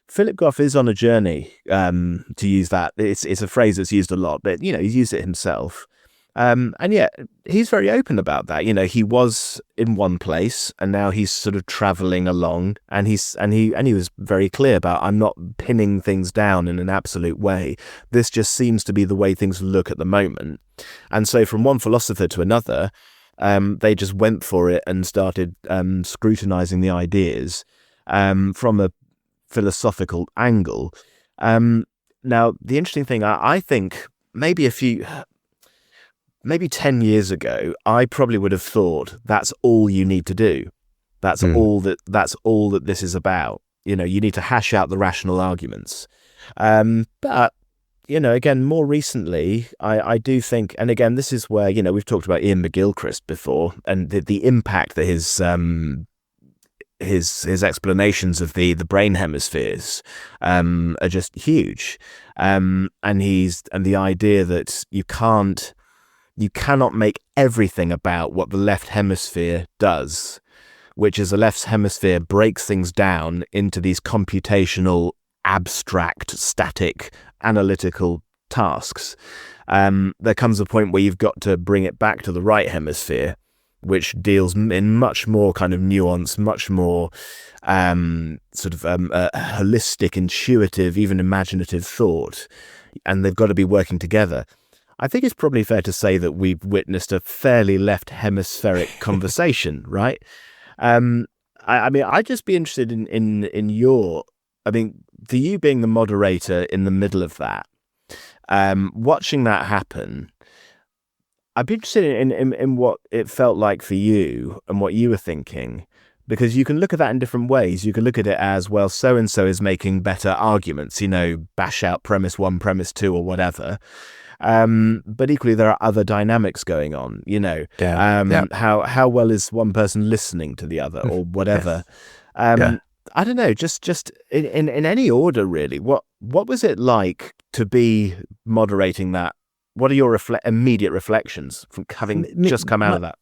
Philip Goff is on a journey, to use that. It's a phrase that's used a lot, but he's used it himself. And yet he's very open about that. He was in one place and now he's sort of traveling along, and he was very clear about, I'm not pinning things down in an absolute way. This just seems to be the way things look at the moment. And so from one philosopher to another, they just went for it and started scrutinizing the ideas from a philosophical angle. Now, the interesting thing, I think maybe 10 years ago, I probably would have thought that's all you need to do. That's all that this is about. You need to hash out the rational arguments. But, again, more recently, I do think, and again, this is where, we've talked about Ian McGilchrist before, and the impact that his explanations of the brain hemispheres are just huge. And the idea that you cannot make everything about what the left hemisphere does, which is the left hemisphere breaks things down into these computational, abstract, static, analytical tasks. There comes a point where you've got to bring it back to the right hemisphere, which deals in much more kind of nuance, much more holistic, intuitive, even imaginative thought. And they've got to be working together. I think it's probably fair to say that we've witnessed a fairly left hemispheric conversation, right? I'd just be interested in your, for you being the moderator in the middle of that, watching that happen. I'd be interested in what it felt like for you and what you were thinking, because you can look at that in different ways. You can look at it as, well, so-and-so is making better arguments, bash out premise 1, premise 2 or whatever. But equally, there are other dynamics going on, how well is one person listening to the other or whatever. Yes. I don't know, just in any order, really. What was it like to be moderating that? What are your immediate reflections from having just come out of that?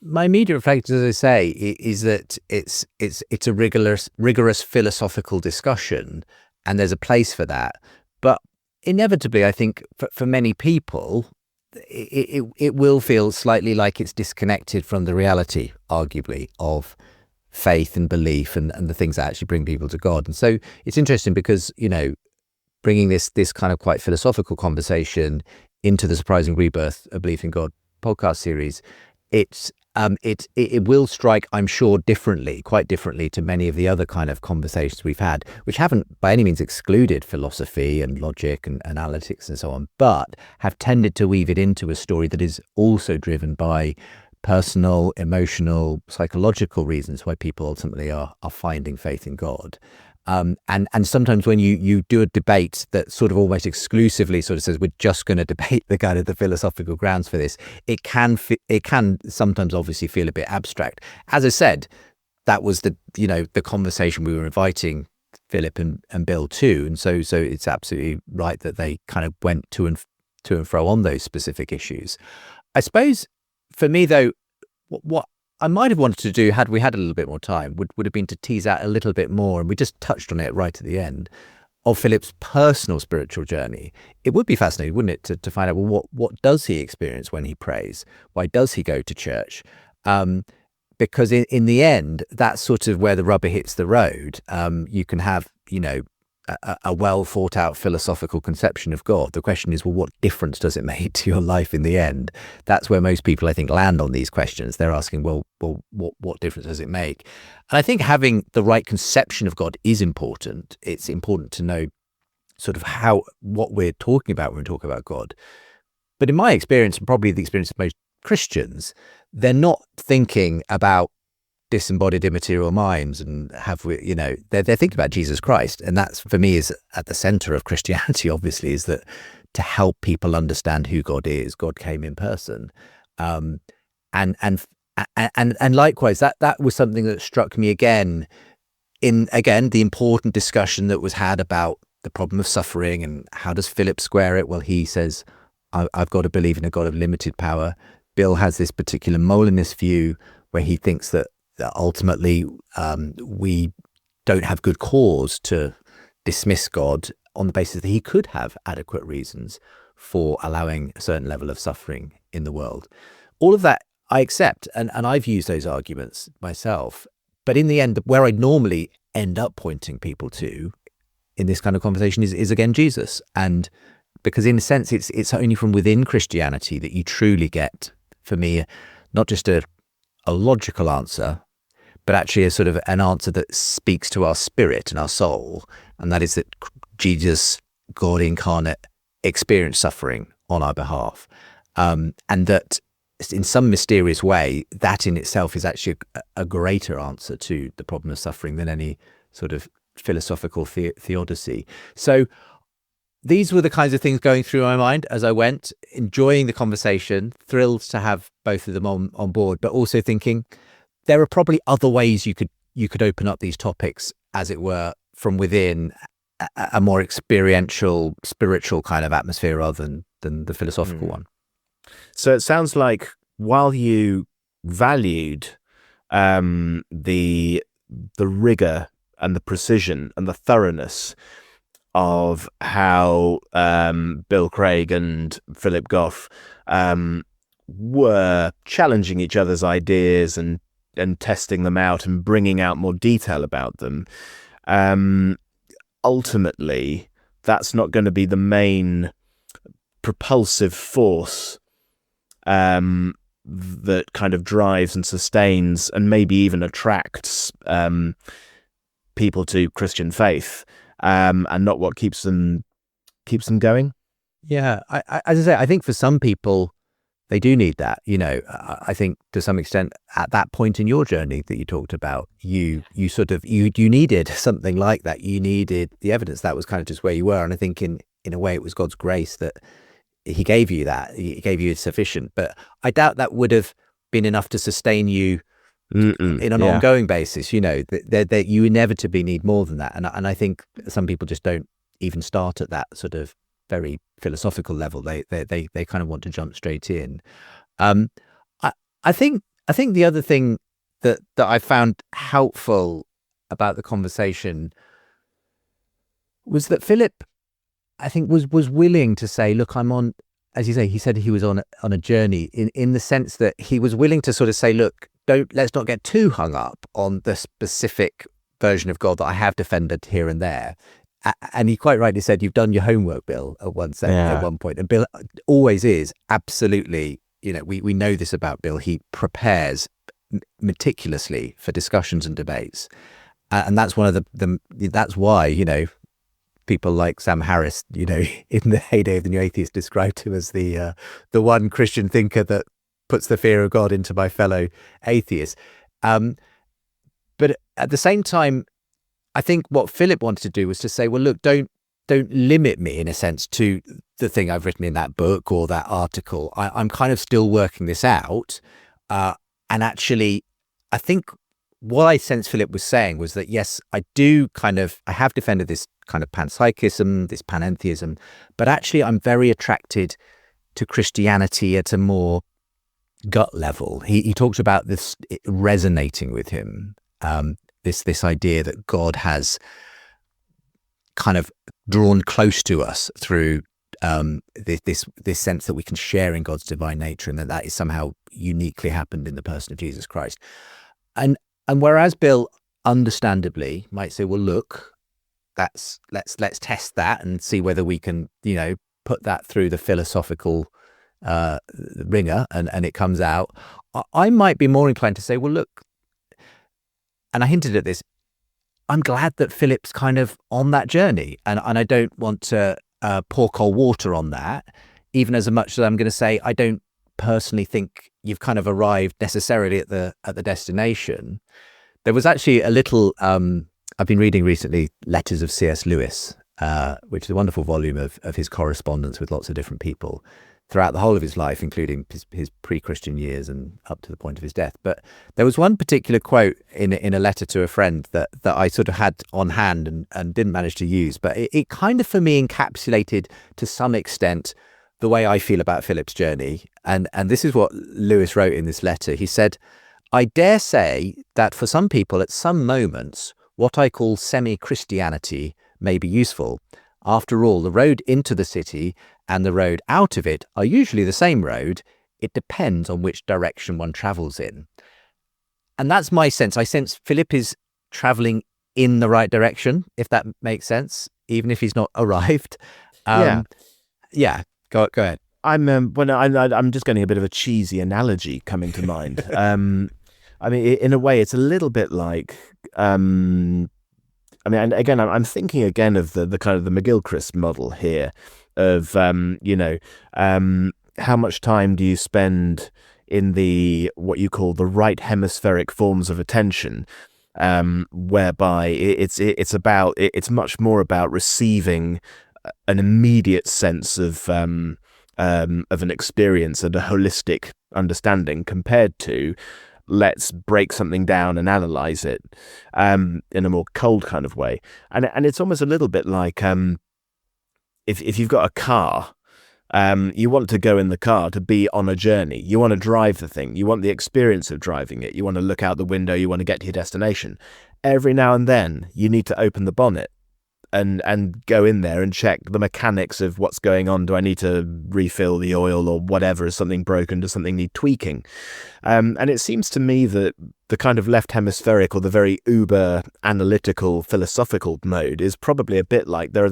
My immediate reflections, as I say, is that it's a rigorous philosophical discussion, and there's a place for that. But inevitably, I think for many people, it will feel slightly like it's disconnected from the reality, arguably, of faith and belief and the things that actually bring people to God. And so it's interesting because, bringing this kind of quite philosophical conversation into the Surprising Rebirth of Belief in God podcast series, it will strike, I'm sure, quite differently to many of the other kind of conversations we've had, which haven't by any means excluded philosophy and logic and analytics and so on, but have tended to weave it into a story that is also driven by personal, emotional, psychological reasons why people ultimately are finding faith in God. And sometimes when you do a debate that sort of almost exclusively sort of says we're just going to debate the kind of the philosophical grounds for this, it can sometimes obviously feel a bit abstract. As I said, that was the conversation we were inviting Philip and Bill to, and so it's absolutely right that they kind of went to and fro on those specific issues. I suppose for me though, what I might have wanted to do, had we had a little bit more time, would have been to tease out a little bit more, and we just touched on it right at the end, of Philip's personal spiritual journey. It would be fascinating, wouldn't it, to find out, well, what does he experience when he prays? Why does he go to church? Because in the end, that's sort of where the rubber hits the road. You can have, a well thought out philosophical conception of God. The question is, well, what difference does it make to your life in the end? That's where most people, I think, land on these questions. They're asking, well, what difference does it make? And I think having the right conception of God is important. It's important to know sort of what we're talking about when we talk about God. But in my experience, and probably the experience of most Christians, they're not thinking about disembodied immaterial minds and they're thinking about Jesus Christ, and that's for me is at the center of Christianity. Obviously, is that to help people understand who God is. God came in person, and likewise that was something that struck me again in the important discussion that was had about the problem of suffering and how does Philip square it. Well, he says I've got to believe in a God of limited power. Bill has this particular Molinist view where he thinks that ultimately we don't have good cause to dismiss God on the basis that he could have adequate reasons for allowing a certain level of suffering in the world. All of that I accept, and I've used those arguments myself. But in the end, where I normally end up pointing people to in this kind of conversation is again Jesus. And because in a sense, it's only from within Christianity that you truly get, for me, not just a logical answer, but actually a sort of an answer that speaks to our spirit and our soul. And that is that Jesus, God incarnate, experienced suffering on our behalf. And that in some mysterious way, that in itself is actually a greater answer to the problem of suffering than any sort of philosophical theodicy. So these were the kinds of things going through my mind as I went, enjoying the conversation, thrilled to have both of them on board, but also thinking there are probably other ways you could open up these topics, as it were, from within a more experiential, spiritual kind of atmosphere rather than the philosophical one.
So it sounds like while you valued the rigor and the precision and the thoroughness of how Bill Craig and Philip Goff were challenging each other's ideas and testing them out and bringing out more detail about them, ultimately, that's not going to be the main propulsive force that kind of drives and sustains and maybe even attracts people to Christian faith, and not what keeps them going.
Yeah, as I say, I think for some people they do need that. I think to some extent at that point in your journey that you talked about, you needed something like that. You needed the evidence. That was kind of just where you were. And I think in a way it was God's grace that he gave you that. He gave you sufficient. But I doubt that would have been enough to sustain you in an ongoing basis. That you inevitably need more than that. And I think some people just don't even start at that sort of very philosophical level. They kind of want to jump straight in. I think the other thing that I found helpful about the conversation was that Philip, I think, was willing to say, look, I'm on, as you say, he said he was on a journey in the sense that he was willing to sort of say, look, let's not get too hung up on the specific version of God that I have defended here and there. And he quite rightly said, you've done your homework, Bill, at one point. And Bill always is absolutely, we know this about Bill. He prepares meticulously for discussions and debates. And that's one of that's why, people like Sam Harris, in the heyday of the New Atheist, described him as the one Christian thinker that puts the fear of God into my fellow atheists. But at the same time, I think what Philip wanted to do was to say, well, look, don't limit me, in a sense, to the thing I've written in that book or that article. I'm kind of still working this out. And actually, I think what I sense Philip was saying was that, yes, I have defended this kind of panpsychism, this panentheism, but actually I'm very attracted to Christianity at a more gut level. He talks about this resonating with him, this idea that God has kind of drawn close to us through this sense that we can share in God's divine nature, and that is somehow uniquely happened in the person of Jesus Christ. And whereas Bill understandably might say, well, look, let's test that and see whether we can, put that through the philosophical ringer and it comes out. I might be more inclined to say, well, look, and I hinted at this, I'm glad that Philip's kind of on that journey, and I don't want to pour cold water on that, even as much as I'm going to say I don't personally think you've kind of arrived necessarily at the destination. There was actually a little I've been reading recently Letters of C.S. Lewis, which is a wonderful volume of his correspondence with lots of different people throughout the whole of his life, including his pre-Christian years and up to the point of his death. But there was one particular quote in a letter to a friend that I sort of had on hand and didn't manage to use, but it kind of, for me, encapsulated to some extent the way I feel about Philip's journey. And this is what Lewis wrote in this letter. He said, I dare say that for some people at some moments, what I call semi-Christianity may be useful. After all, the road into the city and the road out of it are usually the same road. It depends on which direction one travels in. And that's my sense. I sense Philip is traveling in the right direction, if that makes sense, even if he's not arrived. Yeah. Go ahead.
I'm just getting a bit of a cheesy analogy coming to mind. I mean, in a way, it's a little bit like, and again, I'm thinking again of the kind of the McGilchrist model here of, how much time do you spend in what you call the right hemispheric forms of attention, whereby it's much more about receiving an immediate sense of an experience and a holistic understanding compared to let's break something down and analyze it in a more cold kind of way. And it's almost a little bit like if you've got a car, you want to go in the car to be on a journey. You want to drive the thing. You want the experience of driving it. You want to look out the window. You want to get to your destination. Every now and then, you need to open the bonnet and go in there and check the mechanics of what's going on. Do I need to refill the oil or whatever? Is something broken? Does something need tweaking? And it seems to me that the kind of left hemispheric or the very uber analytical philosophical mode is probably a bit like there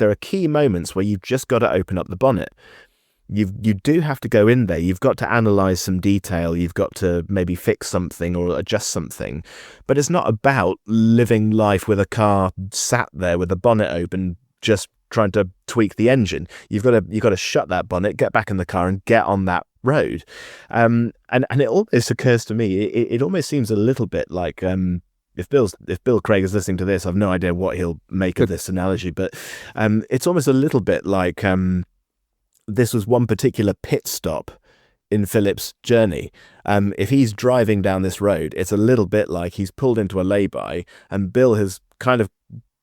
are key moments where you've just got to open up the bonnet. You do have to go in there. You've got to analyze some detail. You've got to maybe fix something or adjust something. But it's not about living life with a car sat there with the bonnet open, just trying to tweak the engine. You've got to shut that bonnet, get back in the car, and get on that road. And it almost occurs to me, it almost seems a little bit like if Bill Craig is listening to this, I've no idea what he'll make of this analogy, but it's almost a little bit like this was one particular pit stop in Philip's journey. If he's driving down this road, it's a little bit like he's pulled into a lay-by and Bill has kind of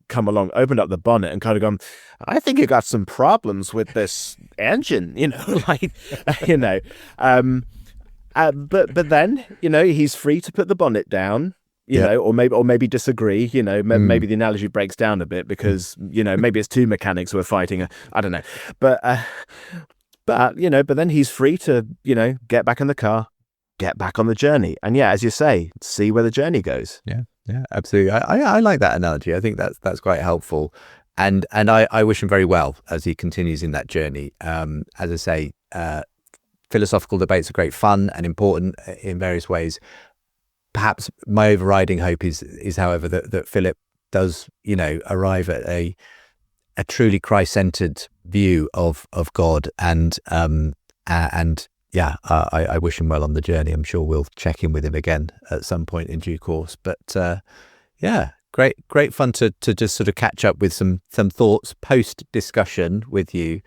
come along, opened up the bonnet and kind of gone, I think you got some problems with this engine, but then, he's free to put the bonnet down, or maybe disagree. Maybe the analogy breaks down a bit because maybe it's two mechanics who are fighting. I don't know, but then he's free to get back in the car, get back on the journey, and as you say, see where the journey goes.
Yeah, absolutely. I like that analogy. I think that's quite helpful, and I wish him very well as he continues in that journey. As I say, philosophical debates are great fun and important in various ways. Perhaps my overriding hope is however, that Philip does, arrive at a truly Christ-centered view of God, and I wish him well on the journey. I'm sure we'll check in with him again at some point in due course. But great fun to just sort of catch up with some thoughts post discussion with you,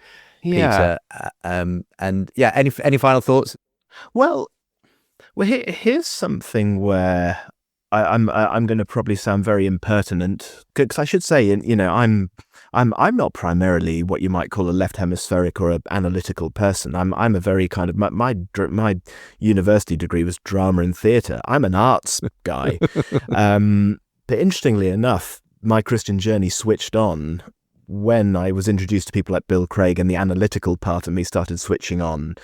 Peter. Any final thoughts?
Well, here's something where I'm going to probably sound very impertinent, because I should say, I'm not primarily what you might call a left hemispheric or an analytical person. I'm a very kind of my university degree was drama and theatre. I'm an arts guy, but interestingly enough, my Christian journey switched on when I was introduced to people like Bill Craig, and the analytical part of me started switching on.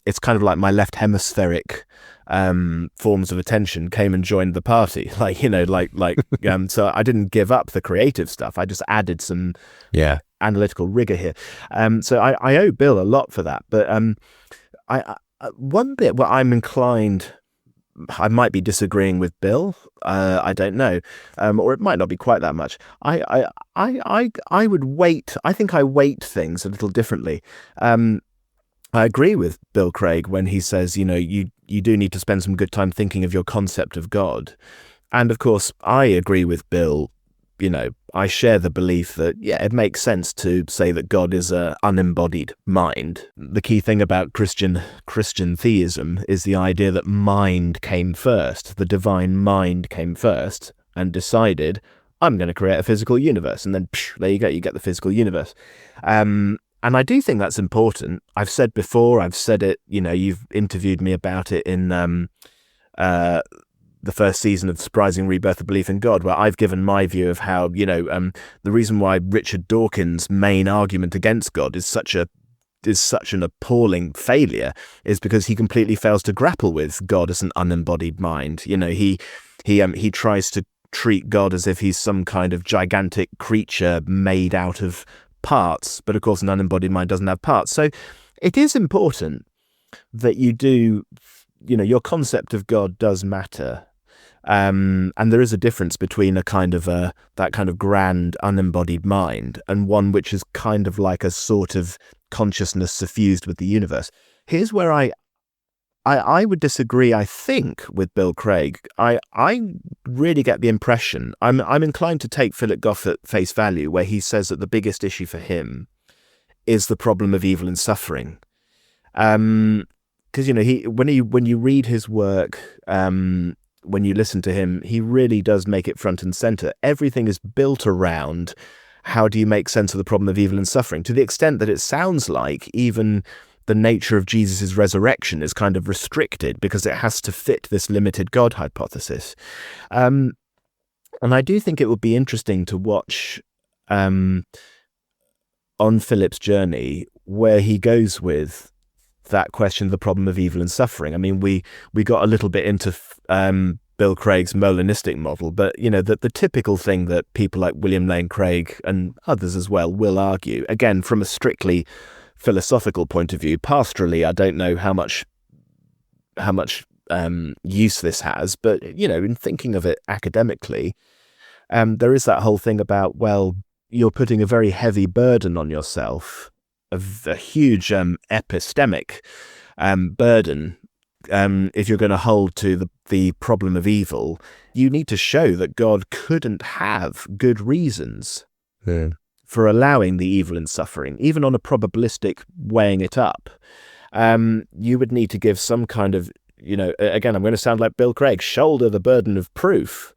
It's kind of like my left hemispheric forms of attention came and joined the party, so I didn't give up the creative stuff. I just added some analytical rigor here. So I owe Bill a lot for that. But one bit where I'm inclined, I might be disagreeing with Bill. I don't know, or it might not be quite that much. I would weight. I think I weight things a little differently. I agree with Bill Craig when he says, you do need to spend some good time thinking of your concept of God. And of course, I agree with Bill. I share the belief that, it makes sense to say that God is an unembodied mind. The key thing about Christian theism is the idea that mind came first. The divine mind came first and decided, I'm going to create a physical universe. And then there you go, you get the physical universe. And I do think that's important. I've said before, I've said it, you've interviewed me about it in the first season of Surprising Rebirth of Belief in God, where I've given my view of how, the reason why Richard Dawkins' main argument against God is such an appalling failure is because he completely fails to grapple with God as an unembodied mind. He tries to treat God as if he's some kind of gigantic creature made out of parts, but of course an unembodied mind doesn't have parts. So it is important that you do, your concept of God does matter. And there is a difference between a kind of that kind of grand unembodied mind and one which is kind of like a sort of consciousness suffused with the universe. Here's where I would disagree, I think, with Bill Craig. I really get the impression, I'm inclined to take Philip Goff at face value, where he says that the biggest issue for him is the problem of evil and suffering. Because, when you read his work, when you listen to him, he really does make it front and center. Everything is built around how do you make sense of the problem of evil and suffering, to the extent that it sounds like even the nature of Jesus' resurrection is kind of restricted because it has to fit this limited God hypothesis. And I do think it would be interesting to watch on Philip's journey where he goes with that question of the problem of evil and suffering. I mean, we got a little bit into Bill Craig's Molinistic model, but the typical thing that people like William Lane Craig and others as well will argue, again from a strictly philosophical point of view. Pastorally, I don't know how much use this has, but in thinking of it academically, there is that whole thing about, well, you're putting a very heavy burden on yourself, a huge epistemic burden. If you're going to hold to the problem of evil, you need to show that God couldn't have good reasons for allowing the evil and suffering, even on a probabilistic weighing it up. You would need to give some kind of, again, I'm going to sound like Bill Craig, shoulder the burden of proof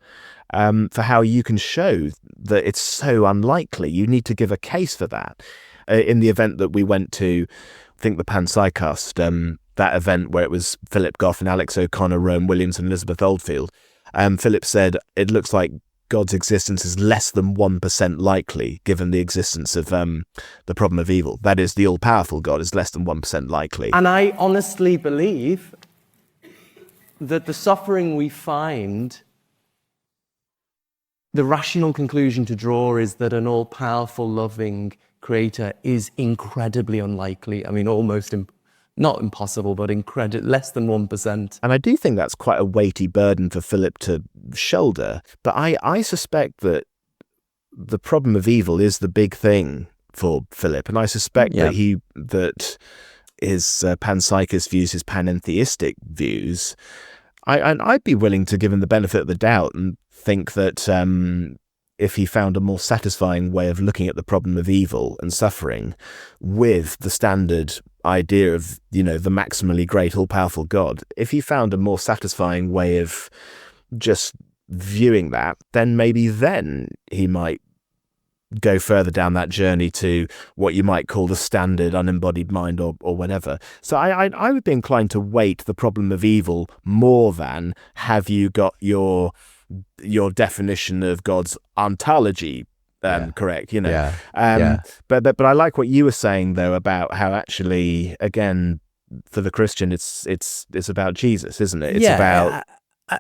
for how you can show that it's so unlikely. You need to give a case for that. In the event that we went to, I think the Panpsychast, that event where it was Philip Goff and Alex O'Connor, Rowan Williams and Elizabeth Oldfield, Philip said it looks like God's existence is less than 1% likely, given the existence of the problem of evil. That is, the all-powerful God is less than 1% likely.
And I honestly believe that the suffering we find, the rational conclusion to draw is that an all-powerful, loving creator is incredibly unlikely. I mean, almost not impossible, but less than 1%.
And I do think that's quite a weighty burden for Philip to shoulder. But I suspect that the problem of evil is the big thing for Philip. And I suspect that his panpsychist views, his panentheistic views, I'd be willing to give him the benefit of the doubt and think that if he found a more satisfying way of looking at the problem of evil and suffering with the standard idea of, the maximally great, all-powerful God, if he found a more satisfying way of just viewing that, then maybe then he might go further down that journey to what you might call the standard unembodied mind or whatever. So I would be inclined to weight the problem of evil more than have you got your definition of God's ontology correct, But I like what you were saying though about how actually, again, for the Christian, it's about Jesus, isn't it? It's about.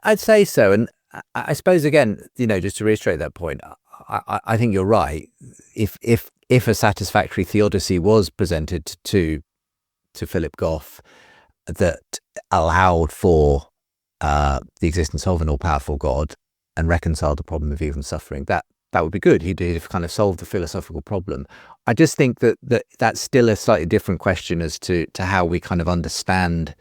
I'd say so, and I suppose again, just to reiterate that point, I think you're right. If a satisfactory theodicy was presented to Philip Goff that allowed for the existence of an all-powerful God and reconciled the problem of evil and suffering, that would be good. He'd have kind of solved the philosophical problem. I just think that's still a slightly different question as to how we kind of understand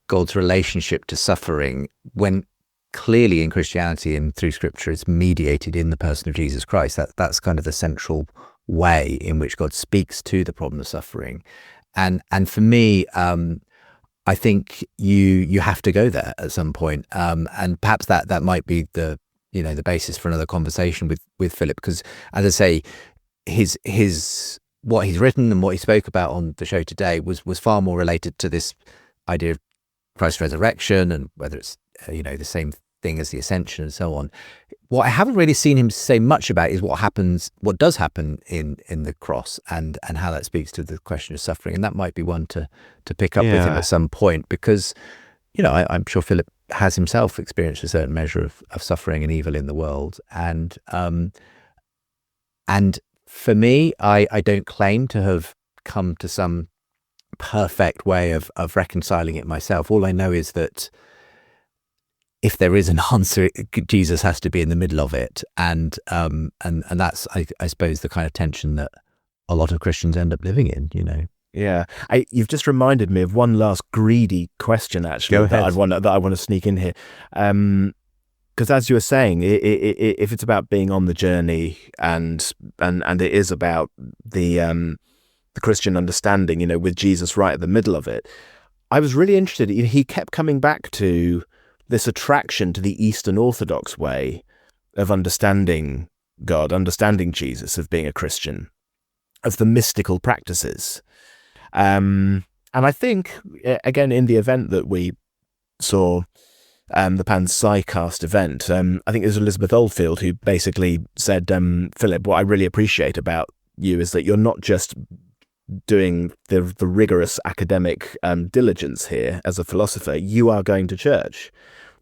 God's relationship to suffering, when clearly in Christianity and through Scripture it's mediated in the person of Jesus Christ. That's kind of the central way in which God speaks to the problem of suffering. And for me, I think you have to go there at some point. And perhaps that might be the basis for another conversation with Philip, because as I say, his what he's written and what he spoke about on the show today was far more related to this idea of Christ's resurrection and whether it's the same thing as the ascension and so on. What I haven't really seen him say much about is what does happen in the cross and how that speaks to the question of suffering. And that might be one to pick up with him at some point, because I'm sure Philip has himself experienced a certain measure of suffering and evil in the world. And for me, I don't claim to have come to some perfect way of reconciling it myself. All I know is that if there is an answer, Jesus has to be in the middle of it, and that's I suppose the kind of tension that a lot of Christians end up living in.
Yeah, you've just reminded me of one last greedy question, actually, that I want to sneak in here. Because as you were saying, if it's about being on the journey and it is about the Christian understanding, with Jesus right at the middle of it, I was really interested. He kept coming back to this attraction to the Eastern Orthodox way of understanding God, understanding Jesus, of being a Christian, of the mystical practices. And I think, again, in the event that we saw, the Panpsycast event, I think it was Elizabeth Oldfield who basically said, Philip, what I really appreciate about you is that you're not just doing the rigorous academic diligence here as a philosopher. You are going to church.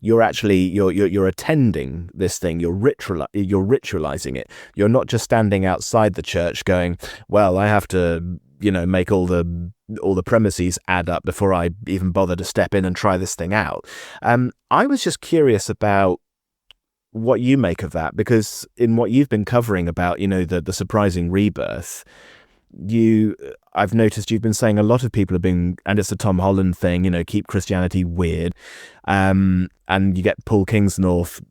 You're actually you're attending this thing. You're ritualizing it. You're not just standing outside the church going, well, I have to make all the premises add up before I even bother to step in and try this thing out. I was just curious about what you make of that, because in what you've been covering about the surprising rebirth, I've noticed you've been saying a lot of people have been, and it's a Tom Holland thing, keep Christianity weird. And you get Paul Kingsnorth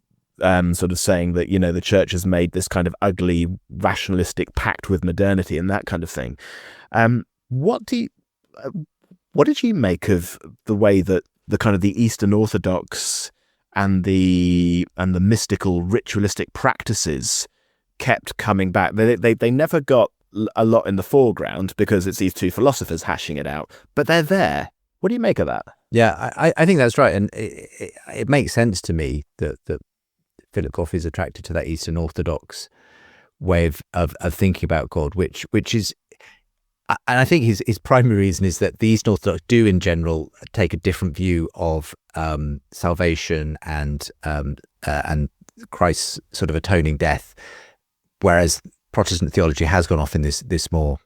sort of saying that, the church has made this kind of ugly, rationalistic pact with modernity and that kind of thing. What did you make of the way that the kind of the Eastern Orthodox and the mystical, ritualistic practices kept coming back? They never got a lot in the foreground because it's these two philosophers hashing it out, but they're there. What do you make of that?
Yeah, I think that's right, and it makes sense to me that Philip Goff is attracted to that Eastern Orthodox way of thinking about God, which is, and I think his primary reason is that the Eastern Orthodox do in general take a different view of salvation and Christ's sort of atoning death, whereas Protestant theology has gone off in this more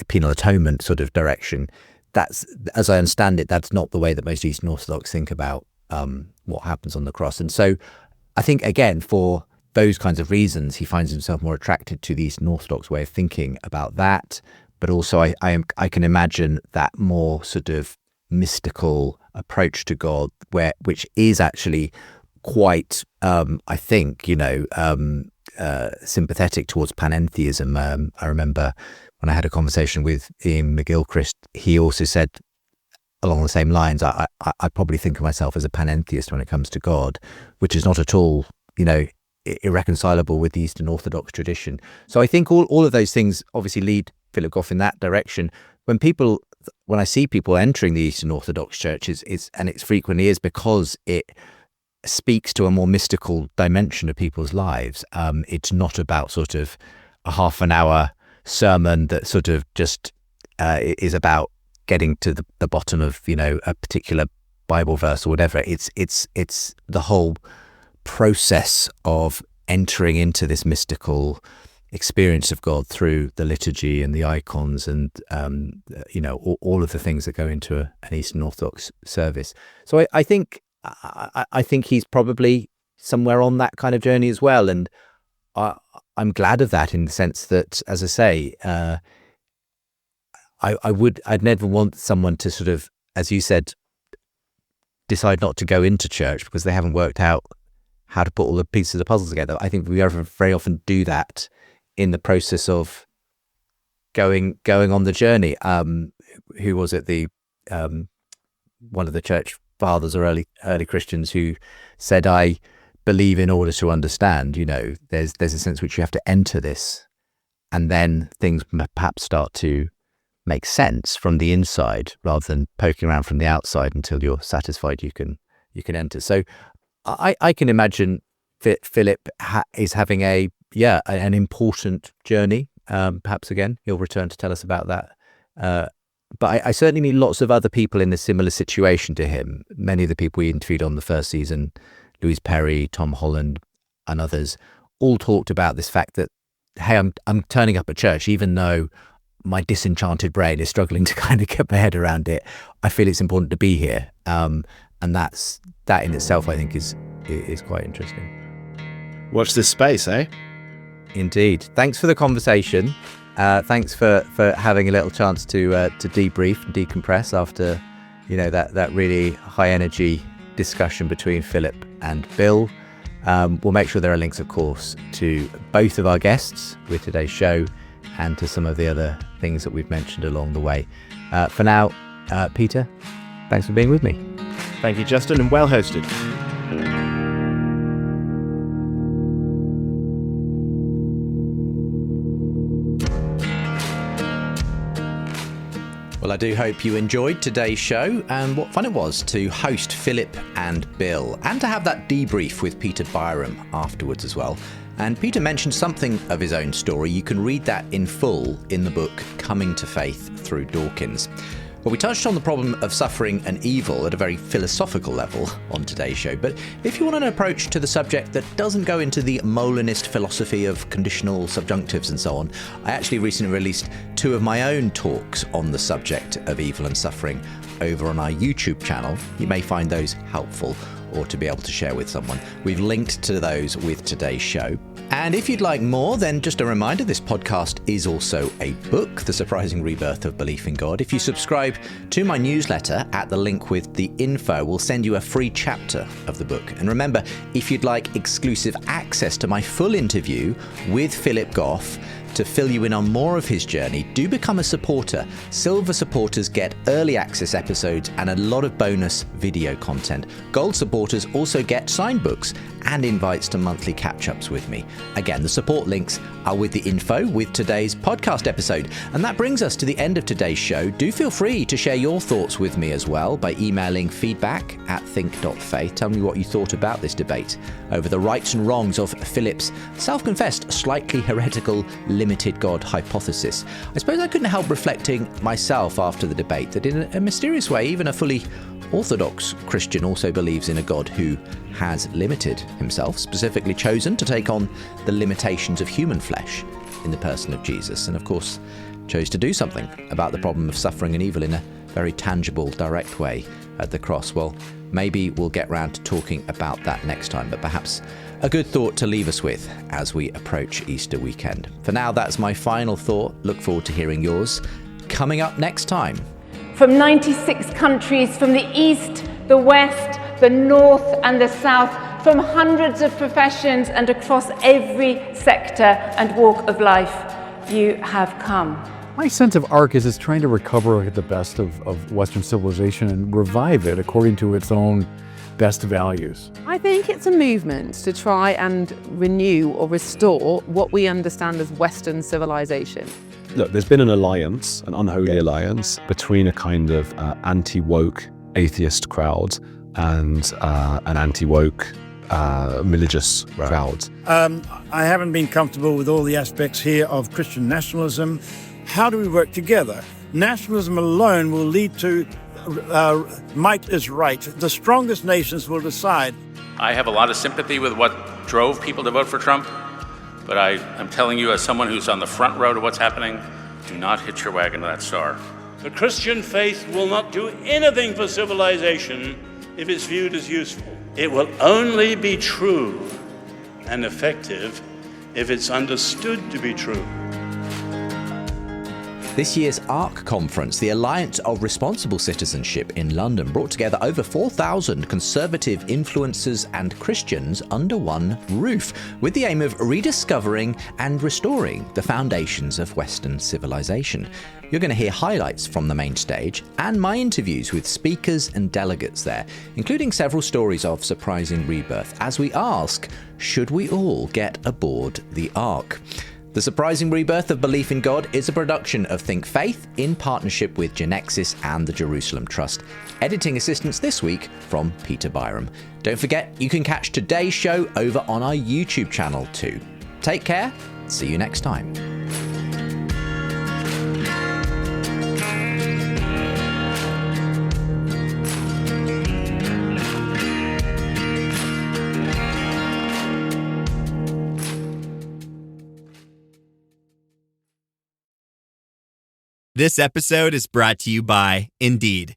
penal atonement sort of direction. That's, as I understand it, that's not the way that most Eastern Orthodox think about what happens on the cross. And so I think, again, for those kinds of reasons, he finds himself more attracted to the Eastern Orthodox way of thinking about that. But also I can imagine that more sort of mystical approach to God, which is actually quite, I think, sympathetic towards panentheism. I remember when I had a conversation with Ian McGilchrist, he also said along the same lines, I probably think of myself as a panentheist when it comes to God, which is not at all, irreconcilable with the Eastern Orthodox tradition. So I think all of those things obviously lead Philip Goff in that direction. When I see people entering the Eastern Orthodox churches, it frequently is because it speaks to a more mystical dimension of people's lives. It's not about sort of a half an hour sermon that sort of just is about getting to the bottom of a particular Bible verse or whatever. It's the whole process of entering into this mystical experience of God through the liturgy and the icons and all of the things that go into an Eastern Orthodox service. So I think he's probably somewhere on that kind of journey as well, and I'm glad of that in the sense that, as I say, I'd never want someone to sort of, as you said, decide not to go into church because they haven't worked out how to put all the pieces of the puzzle together. I think we very often do that in the process of going on the journey. Who was it? One of the church fathers or early Christians who said, "I believe in order to understand." There's a sense which you have to enter this, and then things perhaps start to make sense from the inside rather than poking around from the outside until you're satisfied you can enter. So I can imagine Philip is having an important journey. Perhaps again he'll return to tell us about that. But I certainly meet lots of other people in a similar situation to him. Many of the people we interviewed on the first season, Louise Perry, Tom Holland, and others, all talked about this fact that, hey, I'm turning up at church, even though my disenchanted brain is struggling to kind of get my head around it. I feel it's important to be here, and that in itself, I think, is quite interesting.
Watch this space, eh?
Indeed. Thanks for the conversation. Thanks for having a little chance to debrief and decompress after that really high energy discussion between Philip and Bill. We'll make sure there are links, of course, to both of our guests with today's show and to some of the other things that we've mentioned along the way. For now, Peter, thanks for being with me.
Thank you, Justin, and well hosted.
Well, I do hope you enjoyed today's show and what fun it was to host Philip and Bill and to have that debrief with Peter Byrom afterwards as well. And Peter mentioned something of his own story. You can read that in full in the book Coming to Faith through Dawkins. Well, we touched on the problem of suffering and evil at a very philosophical level on today's show, but if you want an approach to the subject that doesn't go into the Molinist philosophy of conditional subjunctives and so on, I actually recently released 2 of my own talks on the subject of evil and suffering over on our YouTube channel. You may find those helpful or to be able to share with someone. We've linked to those with today's show. And if you'd like more, then just a reminder, this podcast is also a book, The Surprising Rebirth of Belief in God. If you subscribe to my newsletter at the link with the info, we'll send you a free chapter of the book. And remember, if you'd like exclusive access to my full interview with Philip Goff, To fill you in on more of his journey, do become a supporter. Silver supporters get early access episodes and a lot of bonus video content. Gold supporters also get signed books and invites to monthly catch-ups with me. Again, the support links are with the info with today's podcast episode. And that brings us to the end of today's show. Do feel free to share your thoughts with me as well by emailing feedback@think.faith. Tell me what you thought about this debate over the rights and wrongs of Philip's self-confessed, slightly heretical, limited God hypothesis. I suppose I couldn't help reflecting myself after the debate that in a mysterious way, even a fully Orthodox Christian also believes in a God who has limited himself, specifically chosen to take on the limitations of human flesh in the person of Jesus, and of course chose to do something about the problem of suffering and evil in a very tangible, direct way at the cross. Well, maybe we'll get round to talking about that next time, but perhaps a good thought to leave us with as we approach Easter weekend. For now, that's my final thought. Look forward to hearing yours coming up next time.
From 96 countries, from the East, the West, the North and the South, from hundreds of professions and across every sector and walk of life, you have come.
My sense of ARC is it's trying to recover the best of Western civilization and revive it according to its own best values.
I think it's a movement to try and renew or restore what we understand as Western civilization.
Look, there's been an alliance, an unholy alliance, between a kind of anti-woke atheist crowd and an anti-woke religious crowd.
I haven't been comfortable with all the aspects here of Christian nationalism. How do we work together? Nationalism alone will lead to might is right. The strongest nations will decide.
I have a lot of sympathy with what drove people to vote for Trump, but I'm telling you as someone who's on the front row to what's happening, do not hitch your wagon to that star.
The Christian faith will not do anything for civilization if it's viewed as useful. It will only be true and effective if it's understood to be true.
This year's ARC conference, the Alliance of Responsible Citizenship in London, brought together over 4,000 conservative influencers and Christians under one roof, with the aim of rediscovering and restoring the foundations of Western civilization. You're going to hear highlights from the main stage and my interviews with speakers and delegates there, including several stories of surprising rebirth, as we ask, should we all get aboard the ARC? The Surprising Rebirth of Belief in God is a production of Think Faith in partnership with Genexus and the Jerusalem Trust. Editing assistance this week from Peter Byrom. Don't forget, you can catch today's show over on our YouTube channel too. Take care. See you next time.
This episode is brought to you by Indeed.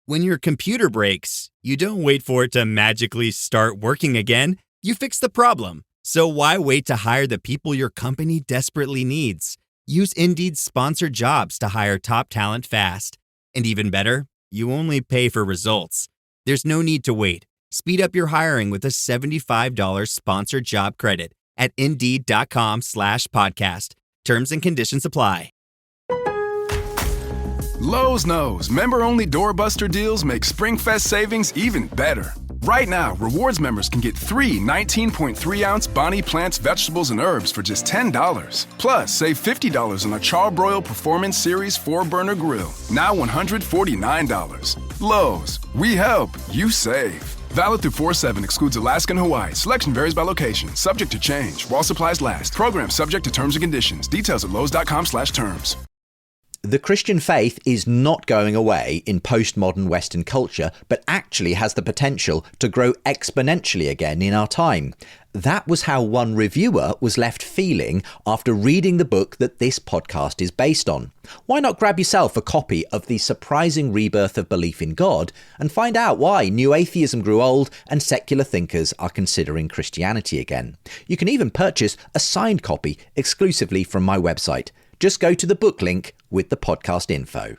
When your computer breaks, you don't wait for it to magically start working again. You fix the problem. So why wait to hire the people your company desperately needs? Use Indeed's sponsored jobs to hire top talent fast. And even better, you only pay for results. There's no need to wait. Speed up your hiring with a $75 sponsored job credit at Indeed.com/podcast. Terms and conditions apply.
Lowe's knows member-only doorbuster deals make SpringFest savings even better. Right now, rewards members can get 3 19.3-ounce Bonnie Plants vegetables and herbs for just $10. Plus, save $50 on a Charbroil Performance Series 4-burner grill, now $149. Lowe's, we help, you save. Valid through 4/7, excludes Alaska and Hawaii. Selection varies by location, subject to change. While supplies last. Program subject to terms and conditions. Details at lowes.com/terms.
The Christian faith is not going away in postmodern Western culture, but actually has the potential to grow exponentially again in our time. That was how one reviewer was left feeling after reading the book that this podcast is based on. Why not grab yourself a copy of The Surprising Rebirth of Belief in God and find out why new atheism grew old and secular thinkers are considering Christianity again? You can even purchase a signed copy exclusively from my website. Just go to the book link with the podcast info.